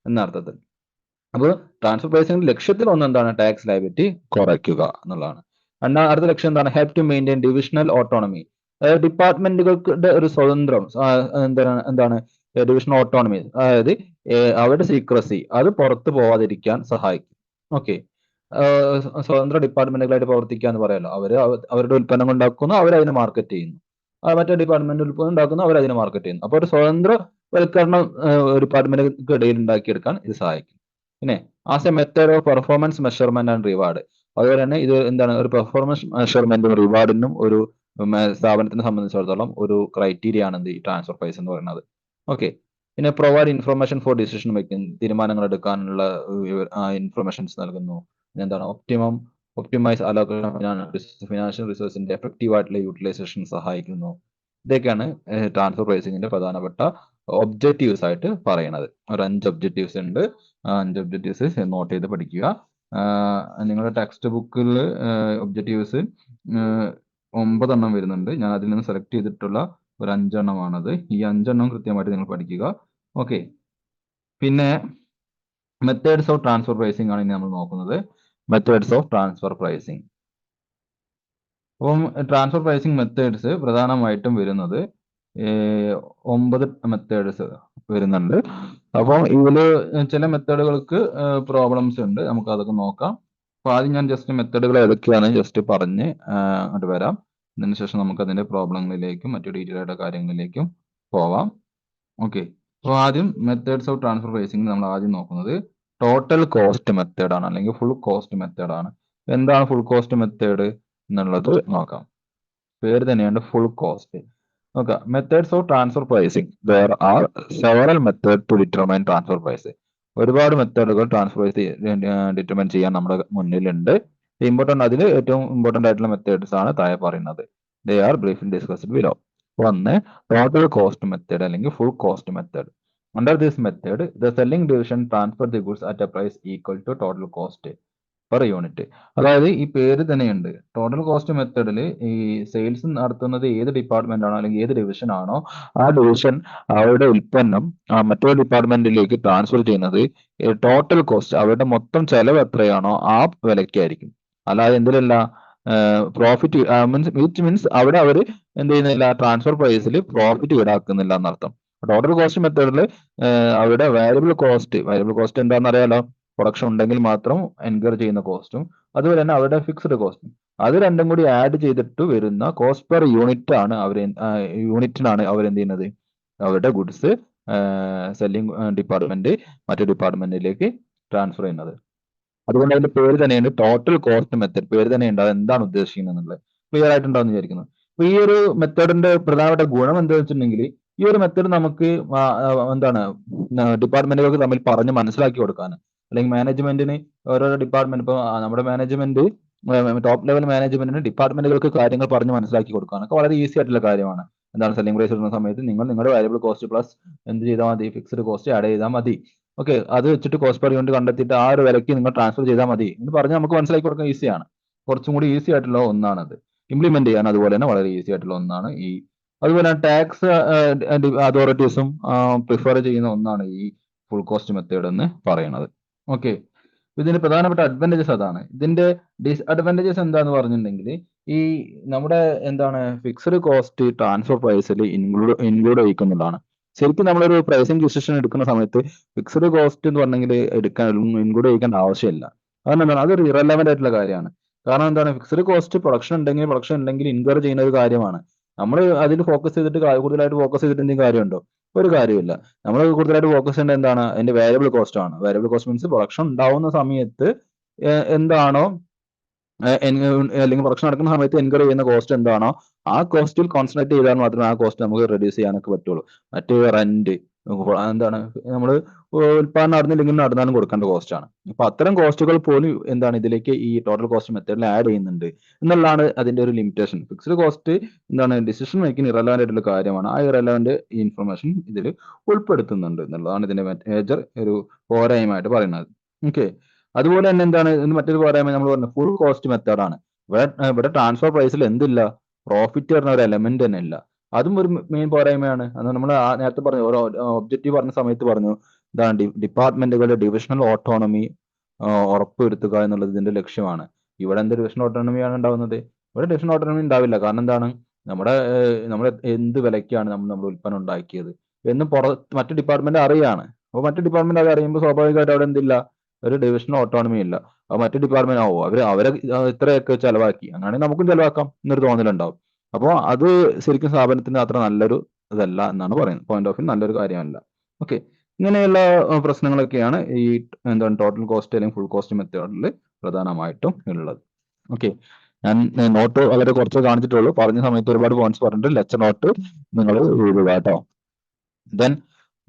എന്ന അർത്ഥത്തിൽ. അപ്പോൾ ട്രാൻസ്ഫർ പ്രൈസിംഗ് ലക്ഷ്യത്തിൽ ഒന്ന് എന്താണ്? ടാക്സ് ലയബിലിറ്റി കുറയ്ക്കുക എന്നുള്ളതാണ്. അടുത്ത ലക്ഷ്യം എന്താണ്? Help to maintain divisional autonomy. അതായത് ഡിപ്പാർട്ട്മെന്റുകളുടെ ഒരു സ്വതന്ത്രം, എന്താണ് ഡിവിഷണൽ ഓട്ടോണമി, അതായത് അവരുടെ സീക്രസി അത് പുറത്തു പോവാതിരിക്കാൻ സഹായിക്കും. ഓക്കെ, സ്വതന്ത്ര ഡിപ്പാർട്ട്മെന്റുകളായിട്ട് പ്രവർത്തിക്കുക എന്ന് പറയാലോ. അവരുടെ ഉൽപ്പന്നം ഉണ്ടാക്കുന്നു, അവരതിനെ മാർക്കറ്റ് ചെയ്യുന്നു. മറ്റേ ഡിപ്പാർട്ട്മെന്റ് ഉൽപ്പന്നം ഉണ്ടാക്കുന്നു, അവരതിനെ മാർക്കറ്റ് ചെയ്യുന്നു. അപ്പോൾ ഒരു സ്വതന്ത്രവൽക്കരണം ഡിപ്പാർട്ട്മെന്റുകൾക്ക് ഇടയിൽ ഉണ്ടാക്കിയെടുക്കാൻ ഇത് സഹായിക്കും. പിന്നെ as A method of performance measurement and reward. അതുപോലെ തന്നെ ഇത് എന്താണ്? ഒരു പെർഫോമൻസ് മെഷർമെന്റും റിവാർഡിനും ഒരു സ്ഥാപനത്തിനെ സംബന്ധിച്ചിടത്തോളം ഒരു ക്രൈറ്റീരിയ ആണ് ഈ ട്രാൻസ്ഫർ പ്രൈസ് എന്ന് പറയുന്നത്. ഓക്കെ, പിന്നെ provide information for decision making. തീരുമാനങ്ങൾ എടുക്കാനുള്ള ഇൻഫർമേഷൻസ് നൽകുന്നു. എന്താണ്? ഒപ്റ്റിമൈസ് ഫിനാൻഷ്യൽ റിസോഴ്സിന്റെ എഫക്റ്റീവ് ആയിട്ടുള്ള യൂട്ടിലൈസേഷൻ സഹായിക്കുന്നു. ഇതൊക്കെയാണ് ട്രാൻസ്ഫർ പ്രൈസിംഗിന്റെ പ്രധാനപ്പെട്ട ഒബ്ജക്റ്റീവ്സ് ആയിട്ട് പറയുന്നത്. ഒരു 5 ഒബ്ജക്റ്റീവ്സ് ഉണ്ട്. 5 ഒബ്ജക്റ്റീവ്സ് നോട്ട് ചെയ്ത് പഠിക്കുക. നിങ്ങളുടെ ടെക്സ്റ്റ് ബുക്കിൽ ഒബ്ജക്റ്റീവ്സ് 9 എണ്ണം വരുന്നുണ്ട്. ഞാൻ അതിൽ നിന്ന് സെലക്ട് ചെയ്തിട്ടുള്ള ഒരു 5 എണ്ണമാണത്. ഈ 5 എണ്ണം കൃത്യമായിട്ട് നിങ്ങൾ പഠിക്കുക. ഓക്കെ, പിന്നെ മെത്തേഡ്സ് ഓഫ് ട്രാൻസ്ഫർ പ്രൈസിംഗ് ആണ് ഇനി നമ്മൾ നോക്കുന്നത്. Methods of transfer pricing. അപ്പം ട്രാൻസ്ഫർ പ്രൈസിംഗ് മെത്തേഡ്സ് പ്രധാനമായിട്ടും വരുന്നത് 9 മെത്തേഡ്സ് വരുന്നുണ്ട്. അപ്പം ഇതില് ചില മെത്തേഡുകൾക്ക് പ്രോബ്ലംസ് ഉണ്ട്, നമുക്ക് അതൊക്കെ നോക്കാം. അപ്പൊ ആദ്യം ഞാൻ ജസ്റ്റ് മെത്തേഡുകൾ ഏതൊക്കെയാണ് ജസ്റ്റ് പറഞ്ഞ് അങ്ങോട്ട് വരാം. അതിനുശേഷം നമുക്ക് അതിന്റെ പ്രോബ്ലങ്ങളിലേക്കും മറ്റു ഡീറ്റെയിൽ ആയിട്ട് കാര്യങ്ങളിലേക്കും പോവാം. ഓക്കെ, അപ്പോൾ ആദ്യം മെത്തേഡ്സ് ഓഫ് ട്രാൻസ്ഫർ പ്രൈസിംഗ് നമ്മൾ ആദ്യം നോക്കുന്നത് ടോട്ടൽ കോസ്റ്റ് മെത്തേഡ് ആണ്, അല്ലെങ്കിൽ ഫുൾ കോസ്റ്റ് മെത്തേഡ് ആണ്. എന്താണ് ഫുൾ കോസ്റ്റ് മെത്തേഡ് എന്നുള്ളത് നോക്കാം. പേര് തന്നെയാണ് ഫുൾ കോസ്റ്റ്. നോക്കാം, methods of transfer pricing. There are several method to determine transfer price. ഒരുപാട് മെത്തേഡുകൾ ട്രാൻസ്ഫർ പ്രൈസ് ഡിറ്റർമൈൻ ചെയ്യാൻ നമ്മുടെ മുന്നിലുണ്ട്. അതിൽ ഏറ്റവും ഇമ്പോർട്ടന്റ് ആയിട്ടുള്ള മെത്തേഡ്സ് ആണ് താഴെ പറയുന്നത്. They are briefly discussed below. ഒന്ന്, ടോട്ടൽ കോസ്റ്റ് മെത്തേഡ് അല്ലെങ്കിൽ full cost method. Under this method the selling division transfer the goods at a price equal to total cost per unit. അതായത് ഈ പേര് തന്നെയുണ്ട്. ടോട്ടൽ കോസ്റ്റ് മെത്തേഡിൽ ഈ sales നടത്തുന്നത് ഏത് ഡിപ്പാർട്ട്മെന്റ് ആണോ അല്ലെങ്കിൽ ഏത് ഡിവിഷൻ ആണോ ആ ഡിവിഷൻ അവരുടെ ഉൽപ്പന്നം മറ്റൊരു ഡിപ്പാർട്ട്മെന്റിലേക്ക് ട്രാൻസ്ഫർ ചെയ്യുന്നത് ടോട്ടൽ കോസ്റ്റ്, അവരുടെ മൊത്തം ചെലവ് എത്രയാണോ ആ വിലയ്ക്കായിരിക്കും. അല്ലാതെ എന്തിലല്ല, പ്രോഫിറ്റ് മീൻസ് അവിടെ അവർ എന്ത് ചെയ്യുന്നില്ല, ട്രാൻസ്ഫർ പ്രൈസിൽ പ്രോഫിറ്റ് ഈടാക്കുന്നില്ല എന്നർത്ഥം. ടോട്ടൽ കോസ്റ്റ് മെത്തേഡിൽ അവിടെ വാരിയബിൾ കോസ്റ്റ് എന്താണെന്ന് അറിയാലോ? പ്രൊഡക്ഷൻ ഉണ്ടെങ്കിൽ മാത്രം എൻകർ ചെയ്യുന്ന കോസ്റ്റും അതുപോലെ തന്നെ അവരുടെ ഫിക്സ്ഡ് കോസ്റ്റും, അത് രണ്ടും കൂടി ആഡ് ചെയ്തിട്ട് വരുന്ന കോസ്റ്റ് പെർ യൂണിറ്റ് ആണ് യൂണിറ്റിനാണ് അവരെന്ത് ചെയ്യുന്നത്? അവരുടെ ഗുഡ്സ് സെല്ലിംഗ് ഡിപ്പാർട്ട്മെന്റ് മറ്റു ഡിപ്പാർട്ട്മെന്റിലേക്ക് ട്രാൻസ്ഫർ ചെയ്യുന്നത്. അതുകൊണ്ട് അതിന്റെ പേര് തന്നെയുണ്ട് ടോട്ടൽ കോസ്റ്റ് മെത്തേഡ്. പേര് തന്നെയുണ്ട് അത് എന്താണ് ഉദ്ദേശിക്കുന്നത് എന്നുള്ളത് ക്ലിയർ ആയിട്ടുണ്ടാവും വിചാരിക്കുന്നു. അപ്പൊ ഈ ഒരു മെത്തേഡിന്റെ പ്രധാനപ്പെട്ട ഗുണം എന്താ വെച്ചിട്ടുണ്ടെങ്കിൽ ഈ ഒരു മെത്തേഡ് നമുക്ക് എന്താണ് ഡിപ്പാർട്ട്മെന്റുകൾക്ക് തമ്മിൽ പറഞ്ഞ് മനസ്സിലാക്കി കൊടുക്കാൻ, അല്ലെങ്കിൽ മാനേജ്മെന്റിന് ഓരോരോ ഡിപ്പാർട്ട്മെന്റ് ഇപ്പൊ നമ്മുടെ മാനേജ്മെന്റ് ടോപ്പ് ലെവൽ മാനേജ്മെന്റിന് ഡിപ്പാർട്ട്മെന്റുകൾക്ക് കാര്യങ്ങൾ പറഞ്ഞ് മനസ്സിലാക്കി കൊടുക്കാനൊക്കെ വളരെ ഈസി ആയിട്ടുള്ള കാര്യമാണ്. എന്താണ് സെല്ലിംഗ് പ്രൈസ് ഇടുന്ന സമയത്ത് നിങ്ങൾ നിങ്ങളുടെ വാരിയബിൾ കോസ്റ്റ് പ്ലസ് എന്ത് ചെയ്താൽ മതി? ഫിക്സ്ഡ് കോസ്റ്റ് ആഡ് ചെയ്താൽ മതി. ഓക്കെ, അത് വെച്ചിട്ട് കോസ്റ്റ് പെർ യൂണിറ്റ് കണ്ടെത്തിയിട്ട് ആ ഒരു വിലയ്ക്ക് നിങ്ങൾ ട്രാൻസ്ഫർ ചെയ്താൽ മതി എന്ന് പറഞ്ഞാൽ നമുക്ക് മനസ്സിലാക്കി കൊടുക്കാൻ ഈസിയാണ്. കുറച്ചും കൂടി ഈസി ആയിട്ടുള്ള ഒന്നാണത്. ഇംപ്ലിമെന്റ് ചെയ്യാൻ അതുപോലെ തന്നെ വളരെ ഈസി ആയിട്ടുള്ള ഒന്നാണ് ഈ. അതുപോലെ ടാക്സ് അതോറിറ്റീസും പ്രിഫർ ചെയ്യുന്ന ഒന്നാണ് ഈ ഫുൾ കോസ്റ്റ് മെത്തേഡ് എന്ന് പറയുന്നത്. ഓക്കെ, ഇതിന്റെ പ്രധാനപ്പെട്ട അഡ്വാൻറ്റേജസ് അതാണ്. ഇതിന്റെ ഡിസ്അഡ്വാൻറ്റേജസ് എന്താന്ന് പറഞ്ഞിട്ടുണ്ടെങ്കിൽ ഈ നമ്മുടെ എന്താണ് ഫിക്സ്ഡ് കോസ്റ്റ് ട്രാൻസ്ഫർ പ്രൈസിൽ ഇൻക്ലൂഡ് ചെയ്യിക്കുന്നുള്ളതാണ്. ശരിക്കും നമ്മളൊരു പ്രൈസിങ് ഡിസിഷൻ എടുക്കുന്ന സമയത്ത് ഫിക്സ്ഡ് കോസ്റ്റ് എന്ന് പറഞ്ഞെങ്കിൽ ഇൻക്ലൂഡ് ചെയ്യിക്കേണ്ട ആവശ്യമില്ല. കാരണം എന്താണ്, അതൊരു ഇറലവന്റ് ആയിട്ടുള്ള കാര്യമാണ്. കാരണം എന്താണ്, ഫിക്സ്ഡ് കോസ്റ്റ് പ്രൊഡക്ഷൻ ഉണ്ടെങ്കിൽ ഇൻക്വയർ ചെയ്യുന്ന ഒരു കാര്യമാണ്. നമ്മൾ അതിൽ ഫോക്കസ് ചെയ്തിട്ട് കൂടുതലായിട്ട് ഫോക്കസ് ചെയ്തിട്ട് എന്തെങ്കിലും കാര്യമുണ്ടോ? ഒരു കാര്യമില്ല. നമ്മൾ കൂടുതലായിട്ട് ഫോക്കസ് ചെയ്യേണ്ടത് എന്താണ്, അതിന്റെ വേരിയബിൾ കോസ്റ്റ് ആണ്. വേരിയബിൾ കോസ്റ്റ് മീൻസ് പ്രൊഡക്ഷൻ ഉണ്ടാവുന്ന സമയത്ത് എന്താണോ അല്ലെങ്കിൽ പ്രൊഡക്ഷൻ നടക്കുന്ന സമയത്ത് എൻകർ ചെയ്യുന്ന കോസ്റ്റ് എന്താണോ ആ കോസ്റ്റിൽ കോൺസെൻട്രേറ്റ് ചെയ്താൽ മാത്രമേ ആ കോസ്റ്റ് നമുക്ക് റെഡ്യൂസ് ചെയ്യാനൊക്കെ പറ്റുള്ളൂ. മറ്റേ റെന്റ് എന്താണ് നമ്മൾ ഉൽപ്പാദനം നടന്നില്ലെങ്കിൽ നടന്നാലും കൊടുക്കേണ്ട കോസ്റ്റ് ആണ്. അപ്പൊ അത്തരം കോസ്റ്റുകൾ പോലും എന്താണ് ഇതിലേക്ക് ഈ ടോട്ടൽ കോസ്റ്റ് മെത്തേഡിൽ ആഡ് ചെയ്യുന്നുണ്ട് എന്നുള്ളതാണ് അതിന്റെ ഒരു ലിമിറ്റേഷൻ. ഫിക്സ്ഡ് കോസ്റ്റ് എന്താണ് ഡിസിഷൻ മേക്കിംഗ് ഇറലവന്റ് ആയിട്ടുള്ള കാര്യമാണ്. ആ ഇറലവന്റ് ഇൻഫർമേഷൻ ഇതിൽ ഉൾപ്പെടുത്തുന്നുണ്ട് എന്നുള്ളതാണ് ഇതിന്റെ മേജർ ഒരു പോരായ്മയായിട്ട് പറയുന്നത്. ഓക്കെ, അതുപോലെ തന്നെ എന്താണ് മറ്റൊരു പോരായ്മ നമ്മൾ പറഞ്ഞു ഫുൾ കോസ്റ്റ് മെത്തേഡാണ്. ഇവിടെ ട്രാൻസ്ഫർ പ്രൈസിൽ എന്തില്ല, പ്രോഫിറ്റ് പറഞ്ഞ ഒരു എലമെന്റ് തന്നെ ഇല്ല. അതും ഒരു മെയിൻ പോരായ്മയാണ്. അത് നമ്മൾ നേരത്തെ പറഞ്ഞു ഓരോ ഒബ്ജക്റ്റീവ് പറഞ്ഞ സമയത്ത് പറഞ്ഞു ഇതാണ് ഡിപ്പാർട്ട്മെന്റുകളുടെ ഡിവിഷണൽ ഓട്ടോണമി ഉറപ്പുവരുത്തുക എന്നുള്ളത് ഇതിന്റെ ലക്ഷ്യമാണ്. ഇവിടെ എന്ത് ഡിവിഷണൽ ഓട്ടോണമിയാണ് ഉണ്ടാവുന്നത്? ഇവിടെ ഡിവിഷണൽ ഓട്ടോണമി ഉണ്ടാവില്ല. കാരണം എന്താണ്, നമ്മുടെ എന്ത് വിലയ്ക്കാണ് നമ്മുടെ ഉൽപ്പന്നം ഉണ്ടാക്കിയത് എന്ന് മറ്റു ഡിപ്പാർട്ട്മെന്റ് അറിയാണ്. അപ്പോൾ മറ്റു ഡിപ്പാർട്ട്മെന്റ് അത് അറിയുമ്പോൾ സ്വാഭാവികമായിട്ട് അവിടെ എന്തില്ല, ഒരു ഡിവിഷണൽ ഓട്ടോണമി ഇല്ല. അപ്പൊ മറ്റു ഡിപ്പാർട്ട്മെന്റ് അവരെ ഇത്രയൊക്കെ ചെലവാക്കി, അങ്ങനെയാണെങ്കിൽ നമുക്കും ചെലവാക്കാം എന്നൊരു തോന്നലുണ്ടാവും. അപ്പോൾ അത് ശരിക്കും സ്ഥാപനത്തിന് അത്ര നല്ലൊരു ഇതല്ല എന്നാണ് പറയുന്നത്. പോയിന്റ് ഓഫ് വ്യൂ നല്ലൊരു കാര്യമല്ല. ഓക്കെ, ഇങ്ങനെയുള്ള പ്രശ്നങ്ങളൊക്കെയാണ് ഈ എന്താണ് ടോട്ടൽ കോസ്റ്റ് അല്ലെങ്കിൽ ഫുൾ കോസ്റ്റ് മെത്തേഡിൽ പ്രധാനമായിട്ടും ഉള്ളത്. ഓക്കെ, ഞാൻ നോട്ട് വളരെ കുറച്ച് കാണിച്ചിട്ടുള്ളൂ. പറഞ്ഞ സമയത്ത് ഒരുപാട് പോയിന്റ്സ് പറഞ്ഞിട്ട് ലെക്ചർ നോട്ട് നിങ്ങൾ എഴുതുക കേട്ടോ. Then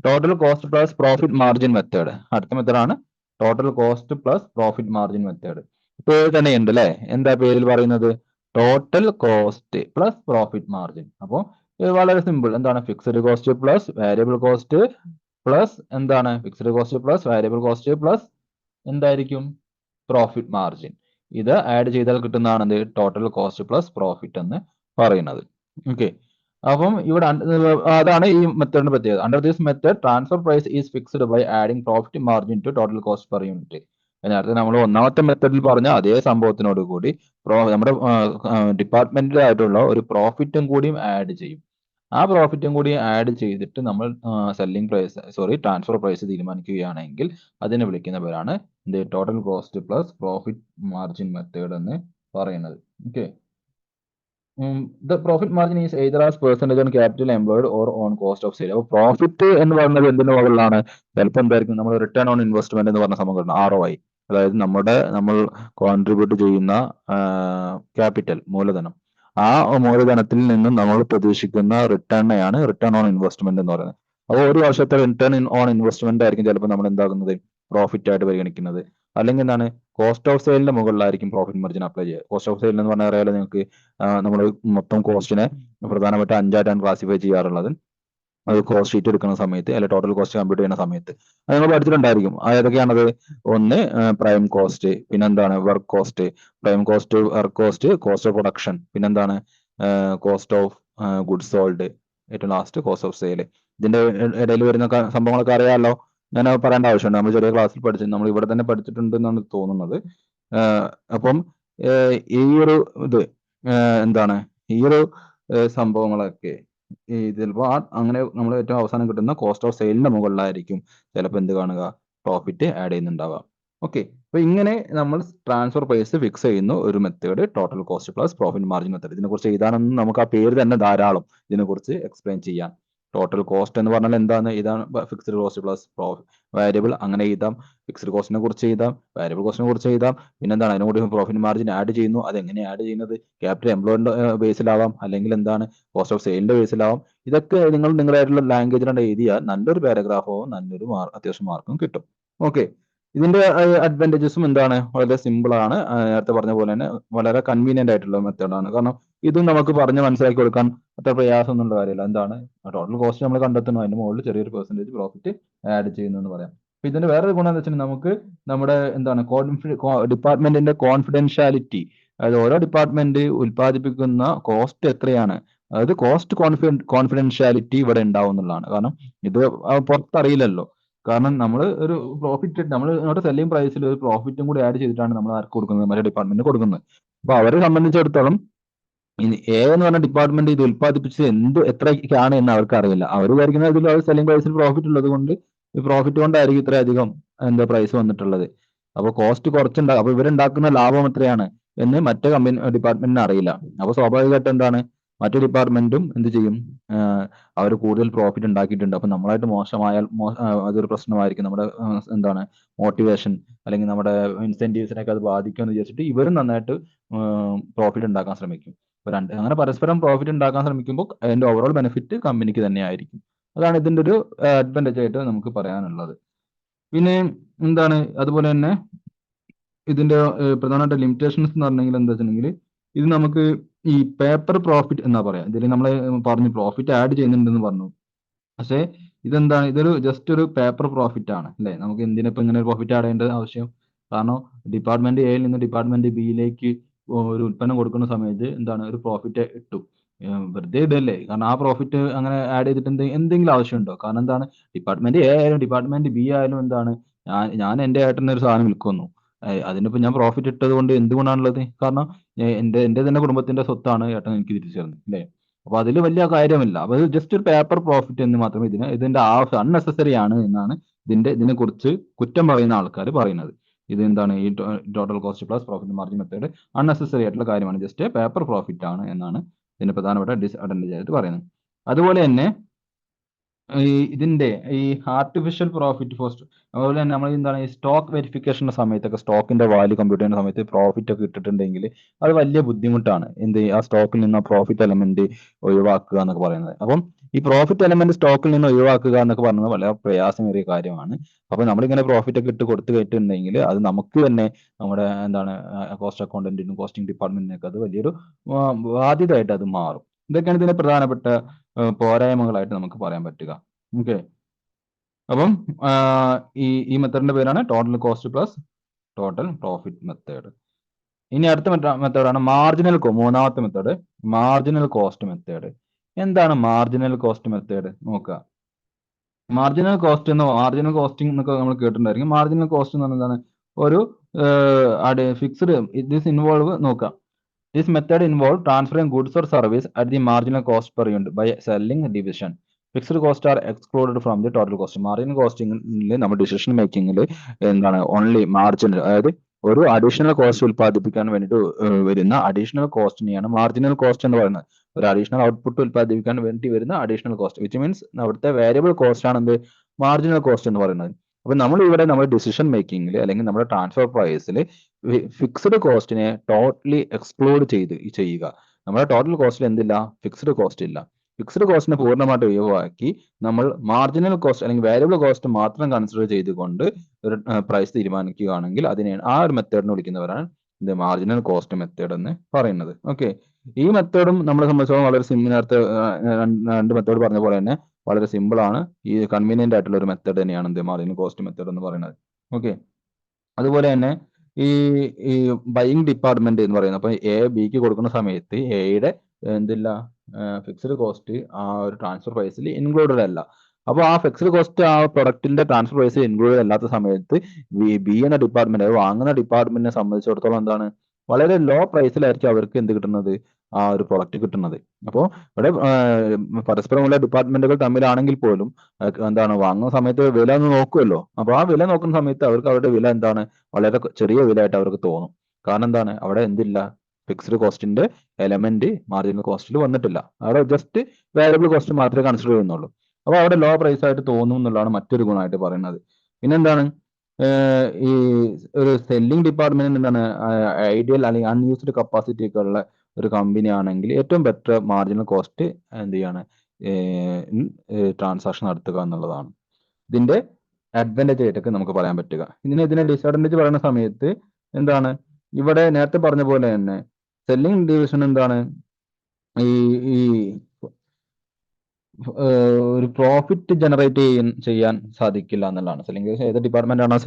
total cost plus profit margin method അടുത്ത മെത്തേഡാണ്. Total cost plus profit margin method പേര് തന്നെ ഉണ്ട് അല്ലെ. എന്താ പേരിൽ പറയുന്നത്? Total cost plus profit margin. അപ്പോൾ വളരെ സിമ്പിൾ. എന്താണ് fixed cost plus variable cost plus എന്താണ് fixed cost plus variable cost plus എന്തായിരിക്കും പ്രോഫിറ്റ് മാർജിൻ. ഇത് ആഡ് ചെയ്താൽ കിട്ടുന്നതാണ് എന്ത് ടോട്ടൽ കോസ്റ്റ് പ്ലസ് പ്രോഫിറ്റ് എന്ന് പറയുന്നത്. ഓക്കെ, അപ്പം ഇവിടെ അതാണ് ഈ മെത്തേഡിന്റെ പ്രത്യേകത. Under this method transfer price is fixed by adding profit margin to total cost per unit. നേരത്തെ നമ്മൾ ഒന്നാമത്തെ മെത്തേഡിൽ പറഞ്ഞ അതേ സംഭവത്തിനോട് കൂടി നമ്മുടെ ഡിപ്പാർട്ട്മെന്റിലായിട്ടുള്ള ഒരു പ്രോഫിറ്റും കൂടിയും ആഡ് ചെയ്യും. ആ പ്രോഫിറ്റും കൂടി ആഡ് ചെയ്തിട്ട് നമ്മൾ ട്രാൻസ്ഫർ പ്രൈസ് തീരുമാനിക്കുകയാണെങ്കിൽ അതിനെ വിളിക്കുന്ന പേരാണ് total cost plus profit margin method എന്ന് പറയുന്നത്. Okay, the profit margin is either as percentage on capital employed or on cost of sale. അപ്പോൾ പ്രോഫിറ്റ് എന്ന് പറയുന്നത് എന്തിന്റെ മുകളിലാണ്? ചിലപ്പോൾ എന്തായിരിക്കും നമ്മൾ റിട്ടേൺ ഓൺ ഇൻവെസ്റ്റ്മെന്റ് എന്ന് പറഞ്ഞ സംഭവം ROI. അതായത് നമ്മൾ കോൺട്രിബ്യൂട്ട് ചെയ്യുന്ന ക്യാപിറ്റൽ മൂലധനം, ആ മൂലധനത്തിൽ നിന്നും നമ്മൾ പ്രതീക്ഷിക്കുന്ന റിട്ടേണിനെയാണ് റിട്ടേൺ ഓൺ ഇൻവെസ്റ്റ്മെന്റ് എന്ന് പറയുന്നത്. അപ്പോൾ ഒരു വർഷത്തെ റിട്ടേൺ ഓൺ ഇൻവെസ്റ്റ്മെന്റ് ആയിരിക്കും ചിലപ്പോൾ നമ്മൾ എന്താകുന്നത് പ്രോഫിറ്റ് ആയിട്ട് പരിഗണിക്കുന്നത്. അല്ലെങ്കിൽ എന്താണ് കോസ്റ്റ് ഓഫ് സെയിലിന്റെ മുകളിലായിരിക്കും പ്രോഫിറ്റ് മാർജിൻ അപ്ലൈ ചെയ്യുക. കോസ്റ്റ് ഓഫ് സെയിൽ എന്ന് പറഞ്ഞാൽ അറിയാലോ നിങ്ങൾക്ക്, നമ്മൾ മൊത്തം കോസ്റ്റിനെ പ്രധാനമായിട്ട് 5ആയിട്ടാണ് ക്ലാസിഫൈ ചെയ്യാറുള്ളത്. അത് കോസ്റ്റ് ഷീറ്റ് എടുക്കുന്ന സമയത്ത് അല്ലെങ്കിൽ ടോട്ടൽ കോസ്റ്റ് കമ്പ്യൂട്ട് ചെയ്യുന്ന സമയത്ത് അത് നിങ്ങൾ പഠിച്ചിട്ടുണ്ടായിരിക്കും. ഏതൊക്കെയാണത്? ഒന്ന് പ്രൈം കോസ്റ്റ്, പിന്നെന്താണ് work cost, prime cost, work cost, cost of production, പിന്നെന്താണ് കോസ്റ്റ് ഓഫ് ഗുഡ്സ് സോൾഡ്, ഏറ്റവും ലാസ്റ്റ് കോസ്റ്റ് ഓഫ് സെയിൽ. ഇതിന്റെ ഇടയിൽ വരുന്ന സംഭവങ്ങളൊക്കെ അറിയാമല്ലോ. ഞാൻ പറയേണ്ട ആവശ്യമുണ്ട്. നമ്മൾ ചെറിയ ക്ലാസ്സിൽ പഠിച്ചു, നമ്മൾ ഇവിടെ തന്നെ പഠിച്ചിട്ടുണ്ട് എന്നാണ് തോന്നുന്നത്. അപ്പം ഈ ഒരു ഇത് എന്താണ് ഈ ഒരു സംഭവങ്ങളൊക്കെ ചിലപ്പോൾ അങ്ങനെ നമ്മൾ ഏറ്റവും അവസാനം കിട്ടുന്ന കോസ്റ്റ് ഓഫ് സെയിലിന്റെ മുകളിലായിരിക്കും ചിലപ്പോൾ എന്ത് കാണുക പ്രോഫിറ്റ് ആഡ് ചെയ്യുന്നുണ്ടാവുക. ഓക്കെ, അപ്പൊ ഇങ്ങനെ നമ്മൾ ട്രാൻസ്ഫർ പ്രൈസ് ഫിക്സ് ചെയ്യുന്ന ഒരു method total cost plus profit margin method. ഇതിനെക്കുറിച്ച് എഴുതാനൊന്നും നമുക്ക് ആ പേര് തന്നെ ധാരാളം ഇതിനെക്കുറിച്ച് എക്സ്പ്ലെയിൻ ചെയ്യാൻ. ടോട്ടൽ കോസ്റ്റ് എന്ന് പറഞ്ഞാൽ എന്താണ്? ഇതാണ് ഫിക്സ്ഡ് കോസ്റ്റ് പ്ലസ് വേരിയബിൾ. അങ്ങനെ എഴുതാം. ഫിക്സ്ഡ് കോസ്റ്റിനെ കുറിച്ച് എഴുതാം, വേരിയബിൾ കോസ്റ്റിനെ കുറിച്ച് എഴുതാം. പിന്നെന്താണ് അതിനോട് പ്രോഫിറ്റ് മാർജിൻ ആഡ് ചെയ്യുന്നു. അതെങ്ങനെ ആഡ് ചെയ്യുന്നത്? ക്യാപിറ്റൽ എംപ്ലോയിന്റെ ബേസിലാവാം, അല്ലെങ്കിൽ എന്താണ് കോസ്റ്റ് ഓഫ് സെയിലിന്റെ ബേസിലാവാം. ഇതൊക്കെ നിങ്ങൾ നിങ്ങളായിട്ടുള്ള ലാംഗ്വേജിലാണ് എഴുതിയാൽ നല്ലൊരു പാരഗ്രാഫോ നല്ലൊരു അത്യാവശ്യം മാർക്കും കിട്ടും. ഓക്കെ, ഇതിന്റെ അഡ്വാൻറ്റേജസും എന്താണ്? വളരെ സിമ്പിൾ ആണ്. നേരത്തെ പറഞ്ഞ പോലെ തന്നെ വളരെ കൺവീനിയന്റ് ആയിട്ടുള്ള മെത്തേഡാണ്. കാരണം ഇതും നമുക്ക് പറഞ്ഞ് മനസ്സിലാക്കി കൊടുക്കാൻ അത്ര പ്രയാസം എന്നുള്ള കാര്യമില്ല. എന്താണ് ടോട്ടൽ കോസ്റ്റ് നമ്മൾ കണ്ടെത്തുന്നു, അതിന്റെ മുകളിൽ ചെറിയൊരു പെർസെന്റേജ് പ്രോഫിറ്റ് ആഡ് ചെയ്യുന്നു എന്ന് പറയാം. ഇതിന്റെ വേറൊരു ഗുണം എന്താ വെച്ചാൽ നമുക്ക് നമ്മുടെ എന്താണ് ഡിപ്പാർട്ട്മെന്റിന്റെ കോൺഫിഡൻഷ്യാലിറ്റി, അതായത് ഓരോ ഡിപ്പാർട്ട്മെന്റ് ഉൽപ്പാദിപ്പിക്കുന്ന കോസ്റ്റ് എത്രയാണ്, അതായത് കോസ്റ്റ് കോൺഫിഡൻഷ്യാലിറ്റി ഇവിടെ ഉണ്ടാവും എന്നുള്ളതാണ്. കാരണം ഇത് പുറത്തറിയില്ലല്ലോ. കാരണം നമ്മൾ ഒരു പ്രോഫിറ്റ്, നമ്മൾ നമ്മുടെ സെല്ലിംഗ് പ്രൈസിൽ ഒരു പ്രോഫിറ്റും കൂടി ആഡ് ചെയ്തിട്ടാണ് നമ്മൾ ആർക്ക് കൊടുക്കുന്നത്, മറ്റേ ഡിപ്പാർട്ട്മെന്റിന് കൊടുക്കുന്നത്. അപ്പൊ അവരെ സംബന്ധിച്ചിടത്തോളം ഇനി എ എന്ന് പറഞ്ഞ ഡിപ്പാർട്ട്മെന്റ് ഇത് ഉൽപ്പാദിപ്പിച്ചത് എത്രയ്ക്കാണ് എന്ന് അവർക്ക് അറിയില്ല. അവർ വിചാരിക്കുന്നത് ഇതിൽ അവർ സെല്ലിംഗ് പ്രൈസിൽ പ്രോഫിറ്റ് ഉള്ളത് കൊണ്ട് ഈ പ്രോഫിറ്റ് കൊണ്ടായിരിക്കും ഇത്രയധികം പ്രൈസ് വന്നിട്ടുള്ളത്. അപ്പൊ കോസ്റ്റ് കുറച്ചുണ്ടാകും. അപ്പൊ ഇവരുണ്ടാക്കുന്ന ലാഭം എത്രയാണ് എന്ന് മറ്റേ ഡിപ്പാർട്ട്മെന്റിന് അറിയില്ല. അപ്പൊ സ്വാഭാവികമായിട്ട് എന്താണ്, മറ്റു ഡിപ്പാർട്ട്മെന്റും എന്ത് ചെയ്യും, അവർ കൂടുതൽ പ്രോഫിറ്റ് ഉണ്ടാക്കിയിട്ടുണ്ട്. അപ്പൊ നമ്മളായിട്ട് മോശമായാൽ അതൊരു പ്രശ്നമായിരിക്കും. നമ്മുടെ എന്താണ് മോട്ടിവേഷൻ അല്ലെങ്കിൽ നമ്മുടെ ഇൻസെന്റീവ്സിനൊക്കെ അത് ബാധിക്കുമെന്ന് വിചാരിച്ചിട്ട് ഇവരും നന്നായിട്ട് പ്രോഫിറ്റ് ഉണ്ടാക്കാൻ ശ്രമിക്കും. അങ്ങനെ പരസ്പരം പ്രോഫിറ്റ് ഉണ്ടാക്കാൻ ശ്രമിക്കുമ്പോൾ അതിന്റെ ഓവറോൾ ബെനിഫിറ്റ് കമ്പനിക്ക് തന്നെയായിരിക്കും. അതാണ് ഇതിന്റെ ഒരു അഡ്വാൻറ്റേജ് ആയിട്ട് നമുക്ക് പറയാനുള്ളത്. പിന്നെ എന്താണ്, അതുപോലെ തന്നെ ഇതിന്റെ പ്രധാനമായിട്ട് ലിമിറ്റേഷൻസ് എന്ന് പറഞ്ഞെങ്കിൽ എന്താ വെച്ചിട്ടുണ്ടെങ്കിൽ, ഇത് നമുക്ക് ഈ പേപ്പർ പ്രോഫിറ്റ് എന്നാ പറയാ. ഇതിൽ നമ്മൾ പറഞ്ഞു പ്രോഫിറ്റ് ആഡ് ചെയ്യുന്നുണ്ടെന്ന് പറഞ്ഞു. പക്ഷേ ഇതെന്താണ്, ഇതൊരു ജസ്റ്റ് ഒരു പേപ്പർ പ്രോഫിറ്റ് ആണ് അല്ലെ. നമുക്ക് എന്തിനാ ഇപ്പൊ ഇങ്ങനെ പ്രോഫിറ്റ് ആഡ് ചെയ്യേണ്ട ആവശ്യം? കാരണം ഡിപ്പാർട്ട്മെന്റ് എയിൽ നിന്ന് ഡിപ്പാർട്ട്മെന്റ് ബിയിലേക്ക് ഒരു ഉൽപ്പന്നം കൊടുക്കുന്ന സമയത്ത് എന്താണ് ഒരു പ്രോഫിറ്റ് ഇട്ടു, വെറുതെ ഇടല്ലേ. കാരണം ആ പ്രോഫിറ്റ് അങ്ങനെ ആഡ് ചെയ്തിട്ട് എന്തെങ്കിലും ആവശ്യമുണ്ടോ? കാരണം എന്താണ്, ഡിപ്പാർട്ട്മെന്റ് എ ആയാലും ഡിപ്പാർട്ട്മെന്റ് ബി ആയാലും എന്താണ്, ഞാൻ എന്റെ ഏട്ടന് ഒരു സാധനം വിൽക്കുന്നു, അതിനിപ്പോ ഞാൻ പ്രോഫിറ്റ് ഇട്ടത് കൊണ്ട് എന്തുകൊണ്ടാണുള്ളത്? കാരണം എന്റെ തന്നെ കുടുംബത്തിന്റെ സ്വത്താണ് ഏട്ടൻ എനിക്ക് തിരിച്ചു തരുന്നത് അല്ലേ. അപ്പൊ അതിൽ വലിയ കാര്യമില്ല. അപ്പൊ ഇത് ജസ്റ്റ് ഒരു പേപ്പർ പ്രോഫിറ്റ് എന്ന് മാത്രമേ ഇതിന്റെ ആവശ്യം അൺനെസസറി ആണ് എന്നാണ് ഇതിനെ കുറിച്ച് കുറ്റം പറയുന്ന ആൾക്കാർ പറയുന്നത്. ഇത് എന്താണ്, ഈ total cost plus profit margin method unnecessary ആയിട്ടുള്ള കാര്യമാണ്, ജസ്റ്റ് പേപ്പർ പ്രോഫിറ്റ് ആണ് എന്നാണ് ഇതിന്റെ പ്രധാനപ്പെട്ട ഡിസ്അഡ്വാൻറ്റേജ് ആയിട്ട് പറയുന്നത്. അതുപോലെ തന്നെ ഇതിന്റെ ഈ ആർട്ടിഫിഷ്യൽ പ്രോഫിറ്റ് ഫോസ്റ്റ്, അതുപോലെ തന്നെ നമ്മൾ എന്താണ് ഈ സ്റ്റോക്ക് വെരിഫിക്കേഷന്റെ സമയത്തൊക്കെ സ്റ്റോക്കിന്റെ വാല്യൂ കമ്പ്യൂട്ട് ചെയ്യുന്ന സമയത്ത് പ്രോഫിറ്റ് ഒക്കെ ഇട്ടിട്ടുണ്ടെങ്കിൽ അത് വലിയ ബുദ്ധിമുട്ടാണ്. ആ സ്റ്റോക്കിൽ നിന്ന് പ്രോഫിറ്റ് എലമെന്റ് ഒഴിവാക്കുക എന്നൊക്കെ പറയുന്നത്. അപ്പം ഈ പ്രോഫിറ്റ് എലമെന്റ് സ്റ്റോക്കിൽ നിന്ന് ഒഴിവാക്കുക എന്നൊക്കെ പറയുന്നത് വളരെ പ്രയാസമേറിയ കാര്യമാണ്. അപ്പൊ നമ്മളിങ്ങനെ പ്രോഫിറ്റ് ഒക്കെ ഇട്ട് കൊടുത്തു കഴിഞ്ഞിട്ടുണ്ടെങ്കിൽ അത് നമുക്ക് തന്നെ നമ്മുടെ എന്താണ് കോസ്റ്റ് അക്കൗണ്ടന്റിനും കോസ്റ്റിംഗ് ഡിപ്പാർട്ട്മെന്റിനൊക്കെ അത് വലിയൊരു ബാധ്യതയായിട്ട് അത് മാറും. ഇതൊക്കെയാണ് ഇതിന്റെ പ്രധാനപ്പെട്ട പോരായ്മകളായിട്ട് നമുക്ക് പറയാൻ പറ്റുക. ഓക്കെ, അപ്പം ഈ മെത്തേഡിന്റെ പേരാണ് total cost plus total profit method. ഇനി അടുത്ത മെത്തേഡാണ് മൂന്നാമത്തെ മെത്തേഡ് മാർജിനൽ കോസ്റ്റ് മെത്തേഡ്. എന്താണ് മാർജിനൽ കോസ്റ്റ് മെത്തേഡ് നോക്കുക. മാർജിനൽ കോസ്റ്റിംഗ് എന്നൊക്കെ നമ്മൾ കേട്ടിട്ടുണ്ടായിരിക്കും. മാർജിനൽ കോസ്റ്റ് എന്ന് പറഞ്ഞാൽ എന്താണ്, ഒരു ഫിക്സ്ഡ് ദിസ് ഇൻവോൾവ് നോക്കാം. This method involves transferring goods or service at the marginal cost per unit by selling division. Fixed costs are excluded from the total cost. Marginal costing നമ്മൾ decision മേക്കിങ്ങിൽ എന്താണ് only marginal, അതായത് ഒരു additional cost ഉൽപ്പാദിപ്പിക്കാൻ വേണ്ടിയിട്ട് വരുന്ന additional കോസ്റ്റിനെയാണ് marginal cost എന്ന് പറയുന്നത്. ഒരു അഡീഷണൽ ഔട്ട്പുട്ട് ഉൽപ്പാദിപ്പിക്കാൻ വേണ്ടി വരുന്ന അഡീഷണൽ കോസ്റ്റ്, വിച്ച് മീൻസ് അവിടുത്തെ വേരിയബിൾ കോസ്റ്റ് ആണ് എന്ത് മാർജിനൽ കോസ്റ്റ് എന്ന് പറയുന്നത്. അപ്പൊ നമ്മൾ ഇവിടെ നമ്മുടെ ഡിസിഷൻ മേക്കിങ്ങിൽ അല്ലെങ്കിൽ നമ്മുടെ ട്രാൻസ്ഫർ പ്രൈസിൽ ഫിക്സ്ഡ് കോസ്റ്റിനെ ടോട്ടലി എക്സ്ക്ലൂഡ് ചെയ്യുക. നമ്മുടെ ടോട്ടൽ കോസ്റ്റിൽ എന്തില്ല, ഫിക്സ്ഡ് കോസ്റ്റ് ഇല്ല. ഫിക്സ്ഡ് കോസ്റ്റിനെ പൂർണ്ണമായിട്ട് ഒഴിവാക്കി നമ്മൾ മാർജിനൽ കോസ്റ്റ് അല്ലെങ്കിൽ വേരിയബിൾ കോസ്റ്റ് മാത്രം കൺസിഡർ ചെയ്തുകൊണ്ട് ഒരു പ്രൈസ് തീരുമാനിക്കുകയാണെങ്കിൽ അതിനെ ആ ഒരു മെത്തേഡിനെ വിളിക്കുന്നവരാണ് ഇത് മാർജിനൽ കോസ്റ്റ് മെത്തേഡ് എന്ന് പറയുന്നത്. ഓക്കെ, ഈ മെത്തേഡും നമ്മളെ സംബന്ധിച്ചോളം വളരെ നേരത്തെ രണ്ട് മെത്തേഡ് പറഞ്ഞ പോലെ തന്നെ വളരെ സിമ്പിൾ ആണ്. ഈ കൺവീനിയന്റ് ആയിട്ടുള്ള ഒരു മെത്തേഡ് തന്നെയാണ് എന്ത് മാർജിനൽ കോസ്റ്റ് മെത്തേഡ് എന്ന് പറയുന്നത്. ഓക്കെ, അതുപോലെ തന്നെ ഈ ബൈയിങ് ഡിപ്പാർട്ട്മെന്റ് എന്ന് പറയുന്നത്, അപ്പൊ എ ബിക്ക് കൊടുക്കുന്ന സമയത്ത് എയുടെ എന്തില്ല ഫിക്സ്ഡ് കോസ്റ്റ് ആ ഒരു ട്രാൻസ്ഫർ പ്രൈസിൽ ഇൻക്ലൂഡഡ് അല്ല. അപ്പൊ ആ ഫിക്സ്ഡ് കോസ്റ്റ് ആ പ്രൊഡക്റ്റിന്റെ ട്രാൻസ്ഫർ പ്രൈസിൽ ഇൻക്ലൂഡഡ് അല്ലാത്ത സമയത്ത് ബി എന്ന ഡിപ്പാർട്ട്മെന്റ്, അത് വാങ്ങുന്ന ഡിപ്പാർട്ട്മെന്റിനെ സംബന്ധിച്ചിടത്തോളം എന്താണ് വളരെ ലോ പ്രൈസിലായിരിക്കും അവർക്ക് എന്ത് കിട്ടുന്നത്, ആ ഒരു പ്രൊഡക്റ്റ് കിട്ടുന്നത്. അപ്പോൾ ഇവിടെ പരസ്പരമുള്ള ഡിപ്പാർട്ട്മെന്റുകൾ തമ്മിലാണെങ്കിൽ പോലും എന്താണ് വാങ്ങുന്ന സമയത്ത് വില ഒന്ന് നോക്കുമല്ലോ. അപ്പൊ ആ വില നോക്കുന്ന സമയത്ത് അവർക്ക് അവരുടെ വില എന്താണ് വളരെ ചെറിയ വിലയായിട്ട് അവർക്ക് തോന്നും. കാരണം എന്താണ്, അവിടെ എന്തില്ല, ഫിക്സ്ഡ് കോസ്റ്റിന്റെ എലമെന്റ് മാർജിനൽ കോസ്റ്റിൽ വന്നിട്ടില്ല. അവിടെ ജസ്റ്റ് വേരിയബിൾ കോസ്റ്റ് മാത്രമേ കൺസിഡർ ചെയ്യുന്നുള്ളൂ. അപ്പൊ അവിടെ ലോ പ്രൈസ് ആയിട്ട് തോന്നും എന്നുള്ളതാണ് മറ്റൊരു ഗുണമായിട്ട് പറയുന്നത്. പിന്നെന്താണ്, ഈ ഒരു സെല്ലിംഗ് ഡിപ്പാർട്ട്മെന്റിന് എന്താണ് ഐഡിയൽ അല്ലെങ്കിൽ അൺയൂസ്ഡ് കപ്പാസിറ്റി ഒക്കെ ഉള്ള ഒരു കമ്പനി ആണെങ്കിൽ ഏറ്റവും ബെറ്റർ മാർജിനൽ കോസ്റ്റ് എന്ത് ചെയ്യാണ് ട്രാൻസാക്ഷൻ നടത്തുക എന്നുള്ളതാണ് ഇതിന്റെ അഡ്വാൻറ്റേജ് ആയിട്ടൊക്കെ നമുക്ക് പറയാൻ പറ്റുക. ഇതിനെ ഡിസഡ്വാൻറ്റേജ് പറയുന്ന സമയത്ത് എന്താണ്, ഇവിടെ നേരത്തെ പറഞ്ഞ പോലെ തന്നെ സെല്ലിംഗ് ഡിവിഷൻ എന്താണ് ഈ ഒരു പ്രോഫിറ്റ് ജനറേറ്റ് ചെയ്യാൻ സാധിക്കില്ല എന്നുള്ളതാണ്. സെല്ലിംഗ് ഏത് ഡിപ്പാർട്ട്മെന്റ് ആണോ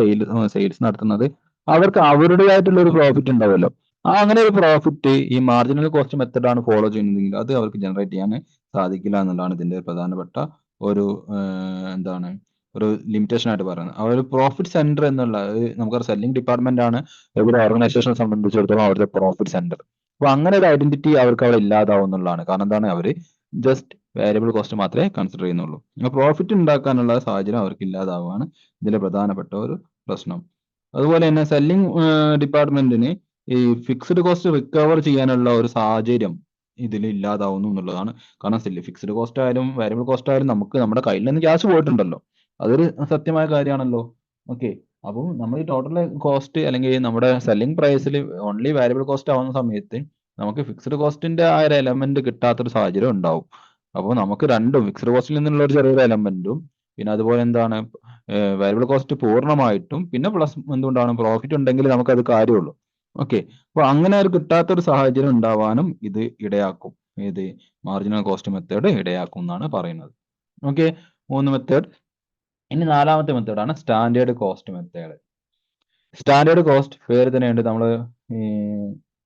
സെയിൽസ് നടത്തുന്നത് അവർക്ക് അവരുടേതായിട്ടുള്ള ഒരു പ്രോഫിറ്റ് ഉണ്ടാവുമല്ലോ. അങ്ങനെ ഒരു പ്രോഫിറ്റ് ഈ മാർജിനൽ കോസ്റ്റ് മെത്തഡാണ് ഫോളോ ചെയ്യുന്നതെങ്കിൽ അത് അവർക്ക് ജനറേറ്റ് ചെയ്യാൻ സാധിക്കില്ല എന്നുള്ളതാണ് ഇതിന്റെ പ്രധാനപ്പെട്ട ഒരു എന്താണ് ഒരു ലിമിറ്റേഷൻ ആയിട്ട് പറയുന്നത്. ആ ഒരു പ്രോഫിറ്റ് സെന്റർ എന്നുള്ള നമുക്കറിയാം സെല്ലിംഗ് ഡിപ്പാർട്ട്മെന്റ് ആണ് ഒരു ഓർഗനൈസേഷനെ സംബന്ധിച്ചിടത്തോളം അവരുടെ പ്രോഫിറ്റ് സെന്റർ. അപ്പൊ അങ്ങനെ ഒരു ഐഡന്റിറ്റി അവർക്ക് അവിടെ ഇല്ലാതാവും എന്നുള്ളതാണ്. കാരണം എന്താണ് അവര് ജസ്റ്റ് വേരിയബിൾ കോസ്റ്റ് മാത്രമേ കൺസിഡർ ചെയ്യുന്നുള്ളൂ. പ്രോഫിറ്റ് ഉണ്ടാക്കാനുള്ള സാഹചര്യം അവർക്ക് ഇല്ലാതാവുകയാണ് ഇതിലെ പ്രധാനപ്പെട്ട ഒരു പ്രശ്നം. അതുപോലെ തന്നെ സെല്ലിംഗ് ഡിപ്പാർട്ട്മെന്റിന് ഈ ഫിക്സ്ഡ് കോസ്റ്റ് റിക്കവർ ചെയ്യാനുള്ള ഒരു സാഹചര്യം ഇതിൽ ഇല്ലാതാവുന്നു എന്നുള്ളതാണ്. കാരണം ഫിക്സ്ഡ് കോസ്റ്റ് ആയാലും വേരിയബിൾ കോസ്റ്റ് ആയാലും നമുക്ക് നമ്മുടെ കയ്യിൽ നിന്ന് ക്യാഷ് പോയിട്ടുണ്ടല്ലോ, അതൊരു സത്യമായ കാര്യമാണല്ലോ. ഓക്കെ, അപ്പം നമ്മൾ ഈ ടോട്ടൽ കോസ്റ്റ് അല്ലെങ്കിൽ നമ്മുടെ സെല്ലിംഗ് പ്രൈസിൽ ഓൺലി വേരിയബിൾ കോസ്റ്റ് ആവുന്ന സമയത്ത് നമുക്ക് ഫിക്സ്ഡ് കോസ്റ്റിന്റെ ആ ഒരു എലമെന്റ് കിട്ടാത്തൊരു സാഹചര്യം ഉണ്ടാവും. അപ്പോൾ നമുക്ക് രണ്ടും ഫിക്സ്ഡ് കോസ്റ്റിൽ നിന്നുള്ള ഒരു ചെറിയൊരു എലമെന്റും പിന്നെ അതുപോലെ എന്താണ് വേരിയബിൾ കോസ്റ്റ് പൂർണ്ണമായിട്ടും പിന്നെ പ്ലസ് എന്തുകൊണ്ടാണ് പ്രോഫിറ്റ് ഉണ്ടെങ്കിൽ നമുക്ക് അത് കാര്യമുള്ളൂ. ഓക്കെ, അപ്പൊ അങ്ങനെ ഒരു കിട്ടാത്തൊരു സാഹചര്യം ഉണ്ടാവാനും ഇത് ഇടയാക്കും. ഏത് മാർജിനൽ കോസ്റ്റ് മെത്തേഡ് ഇടയാക്കും എന്നാണ് പറയുന്നത്. Okay, 3 method. ഇനി 4ാമത്തെ മെത്തേഡാണ് standard cost method. Standard cost പേര് തന്നെയുണ്ട്. നമ്മൾ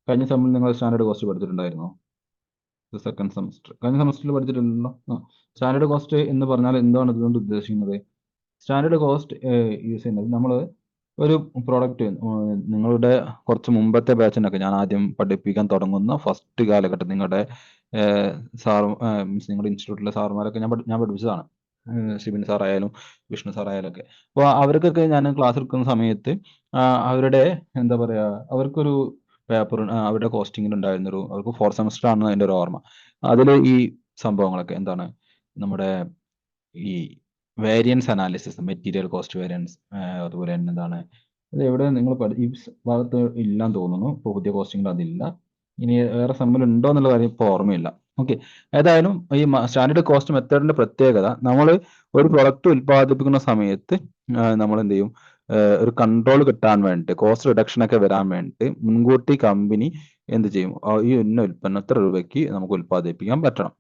കഴിഞ്ഞ സെമ്മിൽ നിങ്ങൾ സ്റ്റാൻഡേർഡ് കോസ്റ്റ് പഠിച്ചിട്ടുണ്ടായിരുന്നോ? സെക്കൻഡ് സെമസ്റ്റർ കഴിഞ്ഞ സെമസ്റ്ററിൽ പഠിച്ചിട്ടുണ്ടല്ലോ. സ്റ്റാൻഡേർഡ് കോസ്റ്റ് എന്ന് പറഞ്ഞാൽ എന്താണ് ഇതുകൊണ്ട് ഉദ്ദേശിക്കുന്നത്? സ്റ്റാൻഡേർഡ് കോസ്റ്റ് യൂസ് ചെയ്യുന്നത് നമ്മൾ ഒരു പ്രോഡക്റ്റ് നിങ്ങളുടെ കുറച്ച് മുമ്പത്തെ ബാച്ചിനൊക്കെ ഞാൻ ആദ്യം പഠിപ്പിക്കാൻ തുടങ്ങുന്ന ഫസ്റ്റ് കാലഘട്ടം നിങ്ങളുടെ സാർ മീൻസ് നിങ്ങളുടെ ഇൻസ്റ്റിറ്റ്യൂട്ടിലെ സാറുമാരൊക്കെ ഞാൻ പഠിപ്പിച്ചതാണ്. ഷിബിൻ സാർ ആയാലും വിഷ്ണു സാർ ആയാലും ഒക്കെ. അപ്പോൾ അവർക്കൊക്കെ ഞാൻ ക്ലാസ് എടുക്കുന്ന സമയത്ത് അവരുടെ എന്താ പറയാ അവർക്കൊരു പേപ്പർ അവരുടെ കോസ്റ്റിംഗിൽ ഉണ്ടായിരുന്നൊരു അവർക്ക് 4th സെമസ്റ്റർ ആണ് അതിന്റെ ഒരു ഓർമ്മ. അതിൽ ഈ സംഭവങ്ങളൊക്കെ എന്താണ് നമ്മുടെ ഈ variance analysis, material cost variance, അതുപോലെ തന്നെ എന്താണ് അത് എവിടെ നിങ്ങൾ ഈ ഭാഗത്ത് ഇല്ലാന്ന് തോന്നുന്നു. ഇപ്പോൾ പുതിയ കോസ്റ്റിംഗിൽ അതില്ല. ഇനി വേറെ സെമ്മിൽ ഉണ്ടോ എന്നുള്ള കാര്യം ഇപ്പോൾ ഓർമ്മയില്ല. ഓക്കെ, ഏതായാലും ഈ സ്റ്റാൻഡേർഡ് കോസ്റ്റ് മെത്തേഡിന്റെ പ്രത്യേകത നമ്മൾ ഒരു പ്രൊഡക്റ്റ് ഉൽപ്പാദിപ്പിക്കുന്ന സമയത്ത് നമ്മൾ എന്ത് ചെയ്യും, ഒരു കൺട്രോൾ കിട്ടാൻ വേണ്ടിയിട്ട് കോസ്റ്റ് റിഡക്ഷൻ ഒക്കെ വരാൻ വേണ്ടിയിട്ട് മുൻകൂട്ടി കമ്പനി എന്ത് ചെയ്യും, ഈ ഇന്ന ഉൽപ്പന്നം എത്ര രൂപയ്ക്ക് നമുക്ക് ഉൽപ്പാദിപ്പിക്കാൻ പറ്റണം,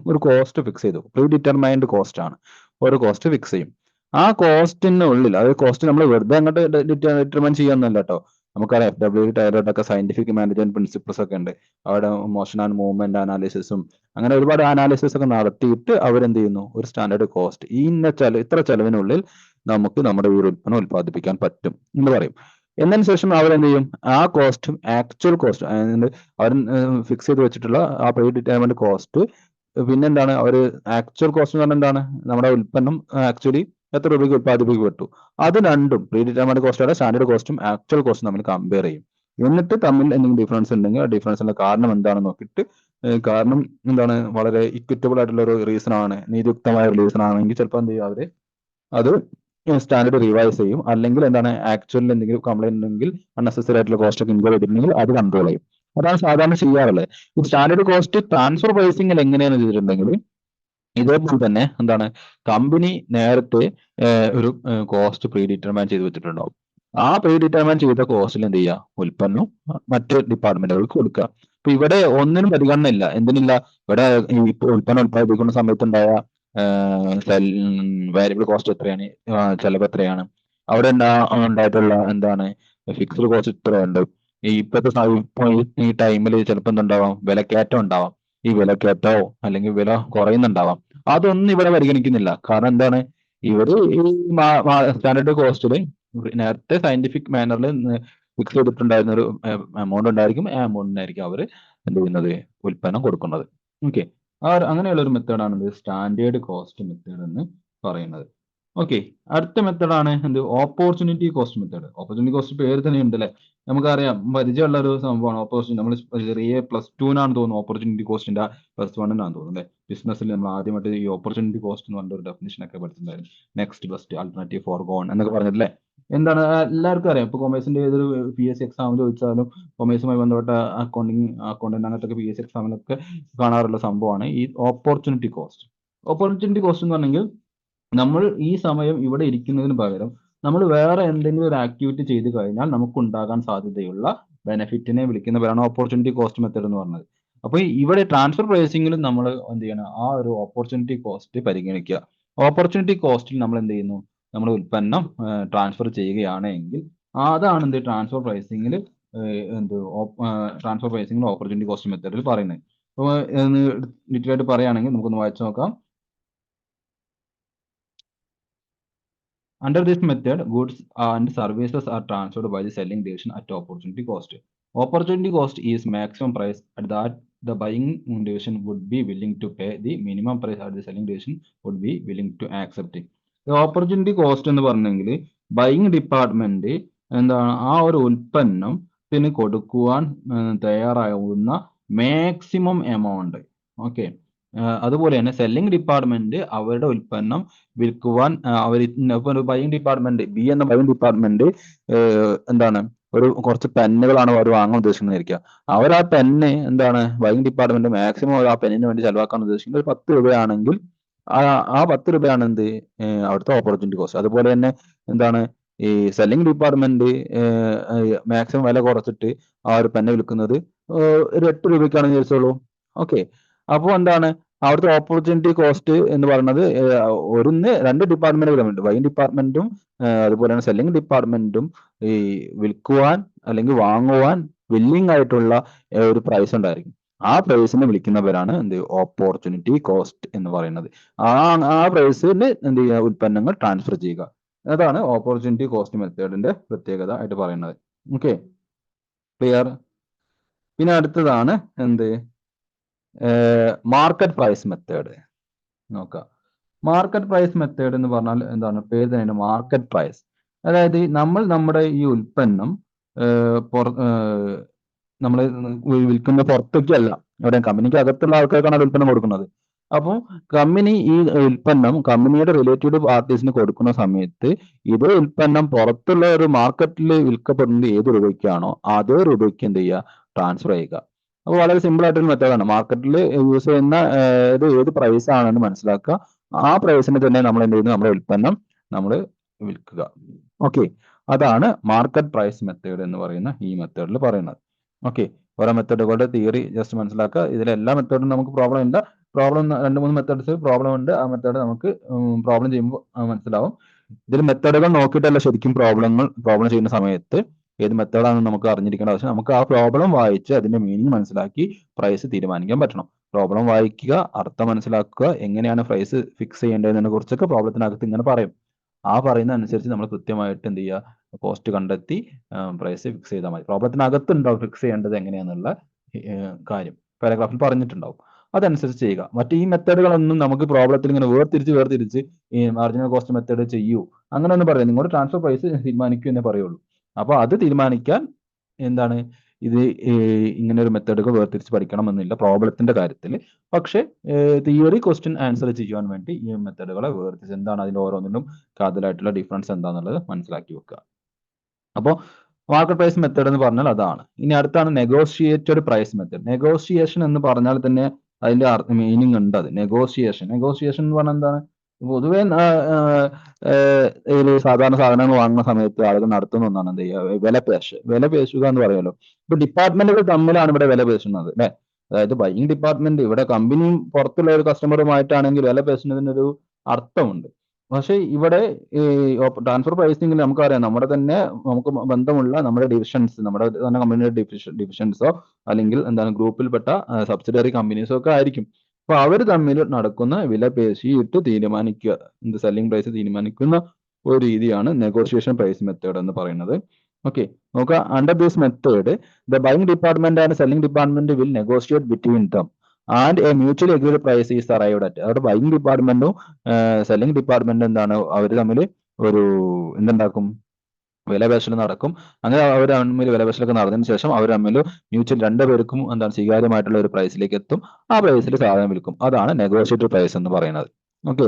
ഒരു കോസ്റ്റ് ഫിക്സ് ചെയ്തു. പ്രീ ഡിറ്റർമൈൻഡ് കോസ്റ്റ് ആണ്, ഒരു കോസ്റ്റ് ഫിക്സ് ചെയ്യും. ആ കോസ്റ്റിനുള്ളിൽ അതായത് കോസ്റ്റ് നമ്മൾ വെറുതെ അങ്ങോട്ട് ഡിറ്റർമൈൻ ചെയ്യാന്നല്ല കേട്ടോ. നമുക്കറിയാം FW ടൈലറുടെ ഒക്കെ സയന്റിഫിക് മാനേജ്മെന്റ് പ്രിൻസിപ്പിൾസ് ഒക്കെ ഉണ്ട്. അവിടെ മോഷൻ ആൻഡ് മൂവ്മെന്റ് അനാലിസിസും അങ്ങനെ ഒരുപാട് അനാലിസിസ് ഒക്കെ നടത്തിയിട്ട് അവരെന്ത് ചെയ്യുന്നു, ഒരു സ്റ്റാൻഡേർഡ് കോസ്റ്റ് ഈ ഇത്ര ചെലവിനുള്ളിൽ നമുക്ക് നമ്മുടെ ഈ ഉൽപ്പന്നം ഉൽപ്പാദിപ്പിക്കാൻ പറ്റും എന്ന് പറയും. എന്നതിന് ശേഷം അവരെന്ത് ചെയ്യും, ആ കോസ്റ്റും ആക്ച്വൽ കോസ്റ്റ് അവർ ഫിക്സ് ചെയ്ത് വെച്ചിട്ടുള്ള ആ പ്രീ ഡിറ്റർമൈൻഡ് കോസ്റ്റ് പിന്നെന്താണ് അവർ ആക്ച്വൽ കോസ്റ്റ് എന്ന് പറഞ്ഞാൽ എന്താണ് നമ്മുടെ ഉൽപ്പന്നം ആക്ച്വലി എത്ര രൂപയ്ക്ക് ഉൽപ്പാദിപ്പിക്കപ്പെട്ടു അത് രണ്ടും പ്രീ ഡിറ്റർമൈൻഡ് കോസ്റ്റാണ് സ്റ്റാൻഡേർഡ് കോസ്റ്റും ആക്ച്വൽ കോസ്റ്റും തമ്മിൽ കമ്പയർ ചെയ്യും. എന്നിട്ട് തമ്മിൽ എന്തെങ്കിലും ഡിഫറൻസ് ഉണ്ടെങ്കിൽ ആ ഡിഫറൻസിന്റെ കാരണം എന്താണെന്ന് നോക്കിയിട്ട് കാരണം എന്താണ് വളരെ ഇക്വിറ്റബിൾ ആയിട്ടുള്ള ഒരു റീസൺ ആണ്, നീതിയുക്തമായ ഒരു റീസൺ ആണെങ്കിൽ ചിലപ്പോൾ എന്ത് ചെയ്യും അവര് അത് സ്റ്റാൻഡേർഡ് റിവൈസ് ചെയ്യും. അല്ലെങ്കിൽ എന്താണ് ആക്ച്വലിൽ എന്തെങ്കിലും കംപ്ലൈന്റ് ഉണ്ടെങ്കിൽ അൺനെസസറി ആയിട്ടുള്ള കോസ്റ്റ് ഒക്കെ ഇൻക്ലൂഡ് ചെയ്തിട്ടുണ്ടെങ്കിൽ അത് കൺട്രോൾ ചെയ്യും. അതാണ് സാധാരണ ചെയ്യാറുള്ളത്. ഈ സ്റ്റാൻഡേർഡ് കോസ്റ്റ് ട്രാൻസ്ഫർ പ്രൈസിംഗിൽ എങ്ങനെയാണെന്ന് ചെയ്തിട്ടുണ്ടെങ്കിൽ ഇതേപോലെ തന്നെ എന്താണ് കമ്പനി നേരത്തെ ഒരു കോസ്റ്റ് പ്രീ ഡിറ്റർമൈൻ ചെയ്ത് വെച്ചിട്ടുണ്ടാവും. ആ പ്രീ ഡിറ്റർമൈൻ ചെയ്ത കോസ്റ്റിൽ എന്ത് ചെയ്യുക, ഉൽപ്പന്നം മറ്റ് ഡിപ്പാർട്ട്മെന്റുകൾക്ക് കൊടുക്കുക. അപ്പൊ ഇവിടെ ഒന്നിനും പരിഗണന ഇല്ല. എന്തിനില്ല, ഇവിടെ ഇപ്പൊ ഉൽപ്പന്നം ഉൽപ്പാദിപ്പിക്കുന്ന സമയത്തുണ്ടായ വേരിയബിൾ കോസ്റ്റ് എത്രയാണ്, ചെലവ് എത്രയാണ്, അവിടെ ഉണ്ടായിട്ടുള്ള എന്താണ് ഫിക്സ്ഡ് കോസ്റ്റ് ഇത്രയുണ്ട്. ഇപ്പോഴത്തെ ഈ ടൈമിൽ ചിലപ്പോൾ എന്തുണ്ടാവാം, വിലക്കയറ്റം ഉണ്ടാവാം. ഈ വിലക്കയറ്റോ അല്ലെങ്കിൽ വില കുറയുന്നുണ്ടാവാം. അതൊന്നും ഇവിടെ പരിഗണിക്കുന്നില്ല. കാരണം എന്താണ്, ഇവര് ഈ സ്റ്റാൻഡേർഡ് കോസ്റ്റില് നേരത്തെ സയന്റിഫിക് മാനറിൽ ഫിക്സ് ചെയ്തിട്ടുണ്ടായിരുന്ന ഒരു എമൗണ്ട് ഉണ്ടായിരിക്കും. ആ എമൗണ്ടിനായിരിക്കും അവർ എന്ത് ചെയ്യുന്നത്, ഉൽപ്പന്നം കൊടുക്കുന്നത്. ഓക്കെ, അങ്ങനെയുള്ള ഒരു മെത്തേഡാണ് സ്റ്റാൻഡേർഡ് കോസ്റ്റ് മെത്തേഡ് എന്ന് പറയുന്നത്. ഓക്കെ, അടുത്ത മെത്തേഡാണ് എന്ത്, opportunity cost method. Opportunity cost പേര് തന്നെ ഉണ്ട് അല്ലെ, നമുക്കറിയാം പരിചയമുള്ള ഒരു സംഭവമാണ്. ഓപ്പർച്യൂണിറ്റി നമ്മൾ ചെറിയ +2 തോന്നുന്നു ഓപ്പർച്യൂണിറ്റി കോസ്റ്റിന്റെ +1 തോന്നുന്നു അല്ലെ. ബിസിനസ്സിൽ നമ്മൾ ആദ്യമായിട്ട് ഈ ഓപ്പർച്യൂണിറ്റി കോസ്റ്റ് എന്ന് പറഞ്ഞ ഒരു ഡെഫിനിഷൻ ഒക്കെ പഠിച്ചിട്ടുണ്ടായിരുന്നു. Next best alternative forgone എന്നൊക്കെ പറഞ്ഞിട്ടില്ലേ. എന്താണ് എല്ലാവർക്കും അറിയാം. ഇപ്പൊ കൊമേഴ്സിന്റെ ഏതൊരു PSC എക്സാം ചോദിച്ചാലും കൊമേഴ്സുമായി ബന്ധപ്പെട്ട അക്കൗണ്ടന്റ് അങ്ങനത്തെ PSC എക്സാമിലൊക്കെ കാണാറുള്ള സംഭവമാണ് ഈ ഓപ്പർച്യൂണിറ്റി കോസ്റ്റ്. ഓപ്പർച്യൂണിറ്റി കോസ്റ്റ് എന്ന് പറഞ്ഞെങ്കിൽ നമ്മൾ ഈ സമയം ഇവിടെ ഇരിക്കുന്നതിന് പകരം നമ്മൾ വേറെ എന്തെങ്കിലും ഒരു ആക്ടിവിറ്റി ചെയ്ത് കഴിഞ്ഞാൽ നമുക്ക് ഉണ്ടാകാൻ സാധ്യതയുള്ള ബെനിഫിറ്റിനെ വിളിക്കുന്ന പേരാണ് ഓപ്പർച്യൂണിറ്റി കോസ്റ്റ് മെത്തേഡ് എന്ന് പറഞ്ഞത്. അപ്പൊ ഇവിടെ ട്രാൻസ്ഫർ പ്രൈസിംഗിലും നമ്മൾ എന്ത് ചെയ്യണം, ആ ഒരു ഓപ്പർച്യൂണിറ്റി കോസ്റ്റ് പരിഗണിക്കുക. ഓപ്പർച്യൂണിറ്റി കോസ്റ്റിൽ നമ്മൾ എന്ത് ചെയ്യുന്നു, നമ്മുടെ ഉൽപ്പന്നം ട്രാൻസ്ഫർ ചെയ്യുകയാണെങ്കിൽ അതാണ് എന്ത് ട്രാൻസ്ഫർ പ്രൈസിംഗിൽ ട്രാൻസ്ഫർ പ്രൈസിംഗിൽ ഓപ്പർച്യൂണിറ്റി കോസ്റ്റ് മെത്തേഡിൽ പറയുന്നത്. അപ്പോൾ ഡീറ്റെയിൽ ആയിട്ട് പറയുകയാണെങ്കിൽ നമുക്കൊന്ന് വായിച്ചു നോക്കാം. Under this method, goods and services are transferred by the selling division at opportunity cost. Opportunity cost is maximum price at that the buying division would be willing to pay. The minimum price at the selling division would be willing to accept it. The opportunity cost എന്ന് പറഞ്ഞെങ്കിൽ buying department എന്താണ് ആ ഒരു ഉൽപ്പന്നത്തിന് കൊടുക്കുവാൻ തയ്യാറാവുന്ന maximum amount. Okay, അതുപോലെ തന്നെ selling department അവരുടെ ഉൽപ്പന്നം വിൽക്കുവാൻ അവർ ബൈയിങ് ഡിപ്പാർട്ട്മെന്റ് ബി എന്ന ബൈയിങ് ഡിപ്പാർട്ട്മെന്റ് എന്താണ് കുറച്ച് പെന്നുകളാണ് അവർ വാങ്ങാൻ ഉദ്ദേശിക്കുന്നതായിരിക്കുക. അവർ ആ പെന്ന് എന്താണ് ബൈയിങ് ഡിപ്പാർട്ട്മെന്റ് മാക്സിമം ആ പെന്നിന് വേണ്ടി ചെലവാക്കാൻ ഉദ്ദേശിക്കുന്നത് ഒരു 10 രൂപയാണെങ്കിൽ ആ 10 രൂപയാണ് എന്ത് അവിടുത്തെ ഓപ്പർച്യൂണിറ്റി കോസ്റ്റ്. അതുപോലെ തന്നെ എന്താണ് ഈ സെല്ലിംഗ് ഡിപ്പാർട്ട്മെന്റ് മാക്സിമം വില കുറച്ചിട്ട് ആ ഒരു പെന്ന് വിൽക്കുന്നത് ഒരു 8 രൂപയ്ക്കാണെന്ന് വിചാരിച്ചോളൂ. ഓക്കെ, അപ്പോൾ എന്താണ് അവിടുത്തെ ഓപ്പർച്യൂണിറ്റി കോസ്റ്റ് എന്ന് പറയുന്നത് രണ്ട് ഡിപ്പാർട്ട്മെന്റുകളുണ്ട്, ബൈയിങ് ഡിപ്പാർട്ട്മെന്റും അതുപോലെ തന്നെ സെല്ലിംഗ് ഡിപ്പാർട്ട്മെന്റും ഈ വിൽക്കുവാൻ അല്ലെങ്കിൽ വാങ്ങുവാൻ വില്ലിംഗ് ആയിട്ടുള്ള ഒരു പ്രൈസ് ഉണ്ടായിരിക്കും. ആ പ്രൈസിനെ വിളിക്കുന്നവരാണ് എന്ത് ഓപ്പർച്യൂണിറ്റി കോസ്റ്റ് എന്ന് പറയുന്നത്. ആ പ്രൈസിന് എന്ത് ചെയ്യുക, ഉൽപ്പന്നങ്ങൾ ട്രാൻസ്ഫർ ചെയ്യുക. അതാണ് ഓപ്പർച്യൂണിറ്റി കോസ്റ്റ് മെത്തേഡിന്റെ പ്രത്യേകത ആയിട്ട് പറയുന്നത്. Okay, clear? പിന്നെ അടുത്തതാണ് എന്ത് മാർക്കറ്റ് പ്രൈസ് മെത്തേഡ്. നോക്കാം. മാർക്കറ്റ് പ്രൈസ് മെത്തേഡ് എന്ന് പറഞ്ഞാൽ എന്താണ്, പേര് തന്നെ മാർക്കറ്റ് പ്രൈസ്. അതായത് നമ്മുടെ ഈ ഉൽപ്പന്നം നമ്മൾ വിൽക്കുന്ന പുറത്തേക്കല്ല, ഇവിടെ കമ്പനിക്ക് അകത്തുള്ള ആൾക്കാർക്കാണ് ഉൽപ്പന്നം കൊടുക്കുന്നത്. അപ്പോൾ കമ്പനി ഈ ഉൽപ്പന്നം കമ്പനിയുടെ റിലേറ്റീവ് പാർട്ടീസിന് കൊടുക്കുന്ന സമയത്ത് ഇതേ ഉൽപ്പന്നം പുറത്തുള്ള ഒരു മാർക്കറ്റിൽ വിൽക്കപ്പെടുന്നത് ഏത് രൂപയ്ക്കാണോ അതേ രൂപയ്ക്ക് എന്ത് ചെയ്യുക, ട്രാൻസ്ഫർ ചെയ്യുക. അപ്പോൾ വളരെ സിമ്പിൾ ആയിട്ടൊരു മെത്തേഡാണ്. മാർക്കറ്റിൽ യൂസ് ചെയ്യുന്ന ഏത് പ്രൈസ് ആണെന്ന് മനസ്സിലാക്കുക, ആ പ്രൈസിന് തന്നെ നമ്മൾ എന്ത് ചെയ്യുന്നു, നമ്മുടെ ഉൽപ്പന്നം നമ്മൾ വിൽക്കുക. ഓക്കെ, അതാണ് മാർക്കറ്റ് പ്രൈസ് മെത്തേഡ് എന്ന് പറയുന്ന ഈ മെത്തേഡിൽ പറയുന്നത്. ഓക്കെ, ഓരോ മെത്തേഡുകളുടെ തിയറി ജസ്റ്റ് മനസ്സിലാക്കുക. ഇതിലെല്ലാ മെത്തേഡും നമുക്ക് പ്രോബ്ലം ഇല്ല. പ്രോബ്ലം 2-3 മെത്തേഡ്സ് പ്രോബ്ലം ഉണ്ട്. ആ മെത്തേഡ് നമുക്ക് പ്രോബ്ലം ചെയ്യുമ്പോൾ മനസ്സിലാവും. ഇതിൽ മെത്തേഡുകൾ നോക്കിയിട്ടല്ല ശരിക്കും പ്രോബ്ലം ചെയ്യുന്ന സമയത്ത് ഏത് മെത്തേഡാണെന്ന് നമുക്ക് അറിഞ്ഞിരിക്കേണ്ട ആവശ്യം. നമുക്ക് ആ പ്രോബ്ലം വായിച്ച് അതിന്റെ മീനിങ് മനസ്സിലാക്കി പ്രൈസ് തീരുമാനിക്കാൻ പറ്റണം. പ്രോബ്ലം വായിക്കുക, അർത്ഥം മനസ്സിലാക്കുക, എങ്ങനെയാണ് പ്രൈസ് ഫിക്സ് ചെയ്യേണ്ടതിനെ കുറിച്ചൊക്കെ പ്രോബ്ലത്തിനകത്ത് ഇങ്ങനെ പറയും. ആ പറയുന്ന അനുസരിച്ച് നമ്മൾ കൃത്യമായിട്ട് എന്ത് ചെയ്യുക, കോസ്റ്റ് കണ്ടെത്തി പ്രൈസ് ഫിക്സ് ചെയ്താൽ മതി. പ്രോബ്ലത്തിനകത്തുണ്ടാവും ഫിക്സ് ചെയ്യേണ്ടത് എങ്ങനെയാണെന്നുള്ള കാര്യം പാരഗ്രാഫിൽ പറഞ്ഞിട്ടുണ്ടാവും. അതനുസരിച്ച് ചെയ്യുക. മറ്റു ഈ മെത്തേഡുകളൊന്നും നമുക്ക് പ്രോബ്ലത്തിൽ ഇങ്ങനെ വേർതിരിച്ച് ഈ മാർജിനൽ കോസ്റ്റ് മെത്തേഡ് ചെയ്യൂ അങ്ങനെ ഒന്നും പറയാം. നിങ്ങളുടെ ട്രാൻസ്ഫർ പ്രൈസ് തീരുമാനിക്കൂ എന്നേ പറയുള്ളൂ. അപ്പൊ അത് തീരുമാനിക്കാൻ എന്താണ് ഇത് ഇങ്ങനെ ഒരു മെത്തേഡുകൾ വേർതിരിച്ച് പഠിക്കണമെന്നില്ല പ്രോബ്ലത്തിന്റെ കാര്യത്തിൽ. പക്ഷെ തിയറി ക്വസ്റ്റ്യൻ ആൻസർ ചെയ്യാൻ വേണ്ടി ഈ മെത്തേഡുകളെ വേർതിരിച്ച് എന്താണ് അതിന്റെ ഓരോന്നിനും കാതലായിട്ടുള്ള ഡിഫറൻസ് എന്താണെന്നുള്ളത് മനസ്സിലാക്കി വെക്കുക. അപ്പോൾ മാർക്കറ്റ് പ്രൈസ് മെത്തേഡ് എന്ന് പറഞ്ഞാൽ അതാണ്. ഇനി അടുത്താണ് നെഗോഷിയേറ്റഡ് പ്രൈസ് മെത്തേഡ്. നെഗോഷിയേഷൻ എന്ന് പറഞ്ഞാൽ തന്നെ അതിന്റെ മീനിങ് ഉണ്ട്. അത് നെഗോഷിയേഷൻ എന്ന് പറഞ്ഞാൽ എന്താണ്, പൊതുവെ സാധാരണ സാധനങ്ങൾ വാങ്ങുന്ന സമയത്ത് ആളുകൾ നടത്തുന്ന ഒന്നാണ് എന്ത് ചെയ്യുക, വില പേശുക എന്ന് പറയുമല്ലോ. ഇപ്പൊ ഡിപ്പാർട്ട്മെന്റുകൾ തമ്മിലാണ് ഇവിടെ വില പേശുന്നത് അല്ലെ. അതായത് ബൈയിങ് ഡിപ്പാർട്ട്മെന്റ് ഇവിടെ കമ്പനിയും പുറത്തുള്ള ഒരു കസ്റ്റമറുമായിട്ടാണെങ്കിൽ വില പേശുന്നതിനൊരു അർത്ഥമുണ്ട്. പക്ഷെ ഇവിടെ ഈ ട്രാൻസ്ഫർ പ്രൈസിംഗിൽ നമുക്കറിയാം, നമുക്ക് ബന്ധമുള്ള നമ്മുടെ ഡിവിഷൻസ്, നമ്മുടെ തന്നെ കമ്പനിയുടെ ഡിവിഷൻസോ അല്ലെങ്കിൽ എന്താണ് ഗ്രൂപ്പിൽപ്പെട്ട സബ്സിഡറി കമ്പനീസോ ഒക്കെ ആയിരിക്കും. അപ്പൊ അവർ തമ്മിൽ നടക്കുന്ന വില പേശിയിട്ട് തീരുമാനിക്കുക, സെല്ലിംഗ് പ്രൈസ് തീരുമാനിക്കുന്ന ഒരു രീതിയാണ് നെഗോഷിയേഷൻ പ്രൈസ് മെത്തേഡ് എന്ന് പറയുന്നത്. ഓക്കെ, നോക്കുക. Under this method the buying department and selling department will negotiate between them and a mutually agreed price is arrived at. അവിടെ ബൈയിങ് ഡിപ്പാർട്ട്മെന്റും സെല്ലിംഗ് ഡിപ്പാർട്ട്മെന്റ് എന്താണ് അവർ തമ്മിൽ ഒരു എന്തുണ്ടാക്കും, വിലപേശൽ നടക്കും. അങ്ങനെ അവർ തമ്മിൽ വിലപേശലൊക്കെ നടന്നതിന് ശേഷം അവർ തമ്മിൽ മ്യൂച്വൽ രണ്ടുപേർക്കും എന്താണ് സ്വീകാര്യമായിട്ടുള്ള ഒരു പ്രൈസിലേക്ക് എത്തും. ആ പ്രൈസിൽ സാധനം വിൽക്കും. അതാണ് നെഗോഷിയേറ്റഡ് പ്രൈസ് എന്ന് പറയുന്നത്. ഓക്കെ,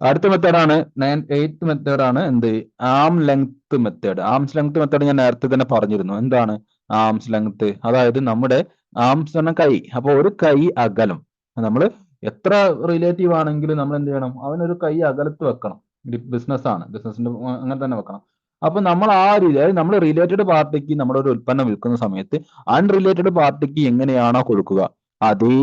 അടുത്ത മെത്തേഡാണ് 8th മെത്തേഡാണ് എന്ത്, arm length method. Arm's length method ഞാൻ നേരത്തെ തന്നെ പറഞ്ഞിരുന്നു. എന്താണ് ആംസ് ലെങ്ത്? അതായത് നമ്മുടെ ആംസ് എന്ന കൈ, അപ്പൊ ഒരു കൈ അകലം. നമ്മൾ എത്ര റിലേറ്റീവ് ആണെങ്കിലും നമ്മൾ എന്ത് ചെയ്യണം, അവനൊരു കൈ അകലത്ത് വെക്കണം. ബിസിനസ്സിന്റെ അങ്ങനെ തന്നെ വെക്കണം. അപ്പൊ നമ്മൾ ആ രീതി, അതായത് നമ്മൾ റിലേറ്റഡ് പാർട്ടിക്ക് നമ്മുടെ ഒരു ഉൽപ്പന്നം വിൽക്കുന്ന സമയത്ത് അൺറിലേറ്റഡ് പാർട്ടിക്ക് എങ്ങനെയാണോ കൊടുക്കുക അതേ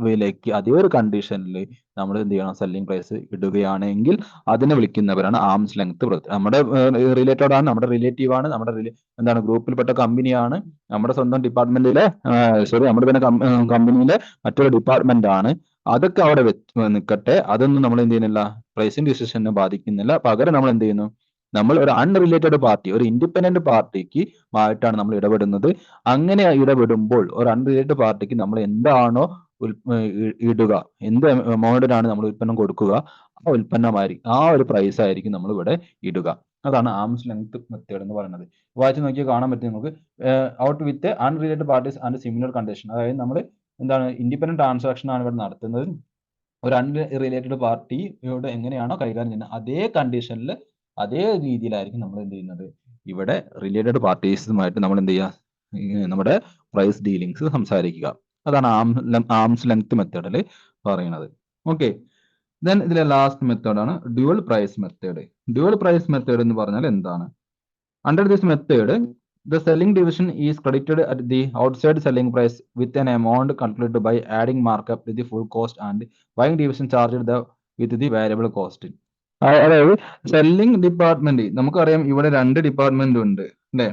വിലയ്ക്ക് അതേ ഒരു കണ്ടീഷനിൽ നമ്മൾ എന്ത് ചെയ്യണം, സെല്ലിംഗ് പ്രൈസ് ഇടുകയാണെങ്കിൽ അതിനെ വിളിക്കുന്നവരാണ് ആംസ് ലെങ്ത്. നമ്മുടെ റിലേറ്റഡ് ആണ്, നമ്മുടെ റിലേറ്റീവ് ആണ്, നമ്മുടെ എന്താണ് ഗ്രൂപ്പിൽപ്പെട്ട കമ്പനിയാണ്, നമ്മുടെ സ്വന്തം ഡിപ്പാർട്ട്മെന്റിലെ സോറി നമ്മുടെ പിന്നെ കമ്പനിയിലെ മറ്റൊരു ഡിപ്പാർട്ട്മെന്റ് ആണ്. അതൊക്കെ അവിടെ നിൽക്കട്ടെ, അതൊന്നും നമ്മൾ എന്ത് ചെയ്യുന്നില്ല, പ്രൈസിംഗ് ഡിസിഷനെ ബാധിക്കുന്നില്ല. പകരം നമ്മൾ എന്ത് ചെയ്യുന്നു, നമ്മൾ ഒരു അൺറിലേറ്റഡ് പാർട്ടി, ഒരു ഇൻഡിപെൻഡന്റ് പാർട്ടിക്ക് ആയിട്ടാണ് നമ്മൾ ഇടപെടുന്നത്. അങ്ങനെ ഇടപെടുമ്പോൾ ഒരു അൺറിലേറ്റഡ് പാർട്ടിക്ക് നമ്മൾ എന്താണോ ഇടുക, എന്ത് എമൗണ്ടിനാണ് നമ്മൾ ഉൽപ്പന്നം കൊടുക്കുക, ആ ഉൽപ്പന്നമായിരിക്കും, ആ ഒരു പ്രൈസ് ആയിരിക്കും നമ്മൾ ഇവിടെ ഇടുക. അതാണ് ആംസ് ലെങ്ത് മെത്തേഡ് എന്ന് പറയുന്നത്. വായിച്ച് നോക്കിയാൽ കാണാൻ പറ്റും നമുക്ക്. Out with unrelated parties and similar condition. അതായത് നമ്മൾ എന്താണ് ഇൻഡിപെൻഡന്റ് ട്രാൻസാക്ഷൻ ആണ് ഇവിടെ നടത്തുന്നത്. ഒരു അൺറിലേറ്റഡ് പാർട്ടിയോട് എങ്ങനെയാണോ കൈകാര്യം ചെയ്യുന്നത് അതേ കണ്ടീഷനിൽ അതേ രീതിയിലായിരിക്കും നമ്മൾ എന്ത് ചെയ്യുന്നത്, ഇവിടെ റിലേറ്റഡ് പാർട്ടീസുമായിട്ട് നമ്മൾ എന്ത് ചെയ്യുക, നമ്മുടെ പ്രൈസ് ഡീലിങ്സ് സംസാരിക്കുക. അതാണ് ആംസ് ലെങ്ത് മെത്തേഡിൽ പറയുന്നത്. ഓക്കെ, ദെൻ ഇതിലെ ലാസ്റ്റ് മെത്തേഡാണ് dual price method. Dual price method എന്ന് പറഞ്ഞാൽ എന്താണ്? Under this method, the selling division is credited at the outside selling price with an amount calculated by adding markup to the full cost and buying division charged with the variable cost. അതായത് selling department, നമുക്കറിയാം ഇവിടെ രണ്ട് department ഉണ്ട് അല്ലെ,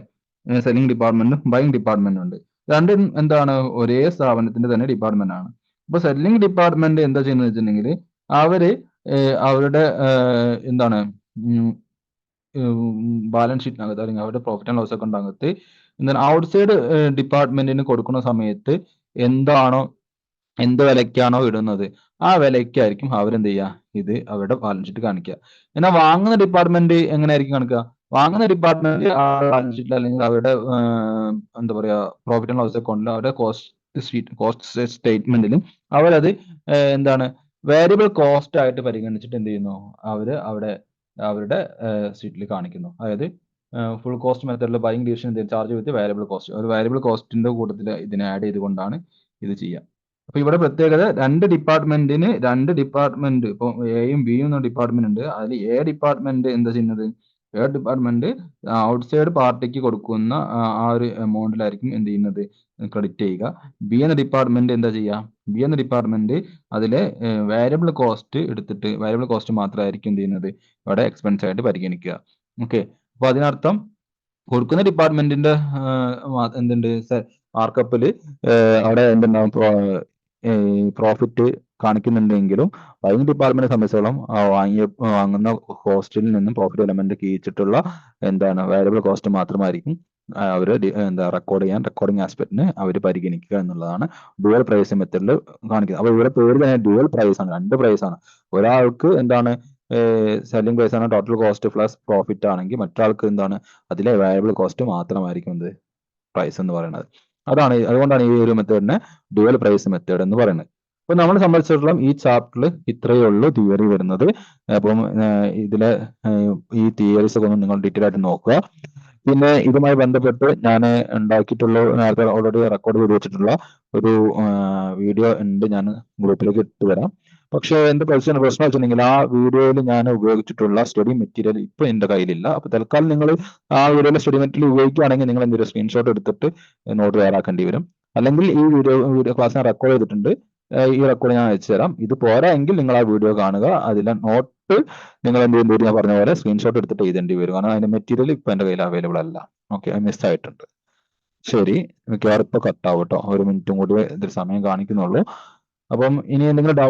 selling ഡിപ്പാർട്ട്മെന്റും buying ഡിപ്പാർട്ട്മെന്റും ഉണ്ട്. രണ്ടും എന്താണ്, ഒരേ സ്ഥാപനത്തിന്റെ തന്നെ ഡിപ്പാർട്ട്മെന്റ് ആണ്. അപ്പൊ സെല്ലിംഗ് ഡിപ്പാർട്ട്മെന്റ് എന്താ ചെയ്യുന്നത് വെച്ചിട്ടുണ്ടെങ്കിൽ അവര് അവരുടെ എന്താണ് ബാലൻസ് ഷീറ്റിനകത്ത് അല്ലെങ്കിൽ അവരുടെ പ്രോഫിറ്റ് ആൻഡ് ലോസ് അക്കൗണ്ടിനകത്ത് എന്താണ് ഔട്ട്സൈഡ് ഡിപ്പാർട്ട്മെന്റിന് കൊടുക്കുന്ന സമയത്ത് എന്താണോ, എന്ത് വിലയ്ക്കാണോ ഇടുന്നത് ആ വിലയ്ക്കായിരിക്കും അവരെന്ത് ചെയ്യുക, ഇത് അവരുടെ ബാലൻസ് ഷീറ്റ് കാണിക്കുക. എന്നാൽ വാങ്ങുന്ന ഡിപ്പാർട്ട്മെന്റ് എങ്ങനെയായിരിക്കും കാണിക്കുക? വാങ്ങുന്ന ഡിപ്പാർട്ട്മെന്റ് ആ ബാലൻസ് ഷീറ്റിൽ അല്ലെങ്കിൽ അവരുടെ എന്താ പറയാ പ്രോഫിറ്റ് ആൻഡ് ലോസ് അക്കൗണ്ടിലും അവരുടെ കോസ്റ്റ് സ്റ്റേറ്റ്മെന്റിലും അവരത് എന്താണ് വേരിയബിൾ കോസ്റ്റ് ആയിട്ട് പരിഗണിച്ചിട്ട് എന്ത് ചെയ്യുന്നു, അവിടെ അവരുടെ ഷീറ്റിൽ കാണിക്കുന്നു. അതായത് ഫുൾ കോസ്റ്റ് മെത്തേഡിൽ ബൈങ് ഡിവിഷൻ ചാർജ് വിത്ത് വേരിയബിൾ കോസ്റ്റ്, ഒരു വേരിയബിൾ കോസ്റ്റിന്റെ കൂട്ടത്തിൽ ഇതിനെ ആഡ് ചെയ്തുകൊണ്ടാണ് ഇത് ചെയ്യുക. അപ്പൊ ഇവിടെ പ്രത്യേകത, രണ്ട് ഡിപ്പാർട്ട്മെന്റ്, ഇപ്പൊ എയും ബിയും എന്ന ഡിപ്പാർട്ട്മെന്റ് ഉണ്ട്. അതിൽ എ ഡിപ്പാർട്ട്മെന്റ് എന്താ ചെയ്യുന്നത്, എ ഡിപ്പാർട്ട്മെന്റ് ഔട്ട്സൈഡ് പാർട്ടിക്ക് കൊടുക്കുന്ന ആ ഒരു എമൗണ്ടിലായിരിക്കും എന്ത് ചെയ്യുന്നത്, ക്രെഡിറ്റ് ചെയ്യുക. ബി എന്ന ഡിപ്പാർട്ട്മെന്റ് എന്താ ചെയ്യുക, ബി എന്ന ഡിപ്പാർട്ട്മെന്റ് അതിലെ വേരിയബിൾ കോസ്റ്റ് എടുത്തിട്ട് വേരിയബിൾ കോസ്റ്റ് മാത്രമായിരിക്കും എന്ത് ചെയ്യുന്നത് ഇവിടെ എക്സ്പെൻസ് ആയിട്ട് പരിഗണിക്കുക. ഓക്കെ, അപ്പൊ അതിനർത്ഥം കൊടുക്കുന്ന ഡിപ്പാർട്ട്മെന്റിന്റെ എന്തുണ്ട് മാർക്കപ്പിൽ അവിടെ എന്തുണ്ടാവും, പ്രോഫിറ്റ് കാണിക്കുന്നുണ്ടെങ്കിലും ബൈങ് ഡിപ്പാർട്ട്മെന്റിനെ സംബന്ധിച്ചോളം വാങ്ങുന്ന കോസ്റ്റിൽ നിന്നും പ്രോഫിറ്റ് എലമെന്റ് കീഴിച്ചിട്ടുള്ള എന്താണ് വേരിയബിൾ കോസ്റ്റ് മാത്രമായിരിക്കും അവർ എന്താ റെക്കോർഡിംഗ് ആസ്പെക്ടിന് അവർ പരിഗണിക്കുക എന്നുള്ളതാണ് ഡ്യുവൽ പ്രൈസ് മെത്തേഡിൽ കാണിക്കുന്നത്. അപ്പൊ ഇവരുടെ പേര് തന്നെ ഡ്യുവൽ പ്രൈസ് ആണ്, രണ്ട് പ്രൈസ് ആണ്. ഒരാൾക്ക് എന്താണ് സെല്ലിംഗ് പ്രൈസ് ആണ് ടോട്ടൽ കോസ്റ്റ് പ്ലസ് പ്രോഫിറ്റ് ആണെങ്കിൽ മറ്റൊരാൾക്ക് എന്താണ് അതിലെ വേരിയബിൾ കോസ്റ്റ് മാത്രമായിരിക്കും എന്ത് പ്രൈസ് എന്ന് പറയുന്നത്. അതുകൊണ്ടാണ് ഈ ഒരു മെത്തേഡിനെ ഡ്യുവൽ പ്രൈസ് മെത്തേഡ് എന്ന് പറയുന്നത്. അപ്പൊ നമ്മളെ സംബന്ധിച്ചിടത്തോളം ഈ ചാപ്റ്ററിൽ ഇത്രയേ ഉള്ളൂ തിയറി വരുന്നത്. അപ്പം ഇതിലെ ഈ തിയറീസ് ഒക്കെ ഒന്ന് നിങ്ങൾ ഡീറ്റെയിൽ ആയിട്ട് നോക്കുക. പിന്നെ ഇതുമായി ബന്ധപ്പെട്ട് ഞാൻ ഉണ്ടാക്കിയിട്ടുള്ള, നേരത്തെ ഓൾറെഡി റെക്കോർഡ് ചെയ്ത് വെച്ചിട്ടുള്ള ഒരു വീഡിയോ ഉണ്ട്, ഞാൻ ഗ്രൂപ്പിലേക്ക് ഇട്ടുതരാം. പക്ഷെ എന്റെ പ്രശ്നം വെച്ചിട്ടുണ്ടെങ്കിൽ ആ വീഡിയോയിൽ ഞാൻ ഉപയോഗിച്ചിട്ടുള്ള സ്റ്റഡി മെറ്റീരിയൽ ഇപ്പൊ എന്റെ കയ്യിലില്ല. അപ്പൊ തൽക്കാലം നിങ്ങൾ ആ വീഡിയോയിലെ സ്റ്റഡി മെറ്റീരിയൽ ഉപയോഗിക്കുകയാണെങ്കിൽ നിങ്ങൾ എന്തെങ്കിലും സ്ക്രീൻഷോട്ട് എടുത്തിട്ട് നോട്ട് തയ്യാറാക്കേണ്ടി വരും. അല്ലെങ്കിൽ ഈ വീഡിയോ ക്ലാസ് ഞാൻ റെക്കോർഡ് ചെയ്തിട്ടുണ്ട്, ഈ റെക്കോർഡ് ഞാൻ അയച്ചു തരാം. ഇത് പോരാ എങ്കിൽ നിങ്ങൾ ആ വീഡിയോ കാണുക, അതിലെ നോട്ട് നിങ്ങൾ എന്ത് ചെയ്യേണ്ടി വരും, ഞാൻ പറഞ്ഞ പോലെ സ്ക്രീൻഷോട്ട് എടുത്തിട്ട് എഴുതേണ്ടി വരും. കാരണം അതിന്റെ മെറ്റീരിയൽ ഇപ്പൊ എന്റെ കയ്യിൽ അവൈലബിൾ അല്ല. ഓക്കെ, മിസ് ആയിട്ടുണ്ട്. ശരി, മിക്കവാറും ഇപ്പൊ കട്ടാവും കേട്ടോ, ഒരു മിനിറ്റും കൂടി ഇതിൽ സമയം കാണിക്കുന്നുള്ളൂ. അപ്പം ഇനി എന്തെങ്കിലും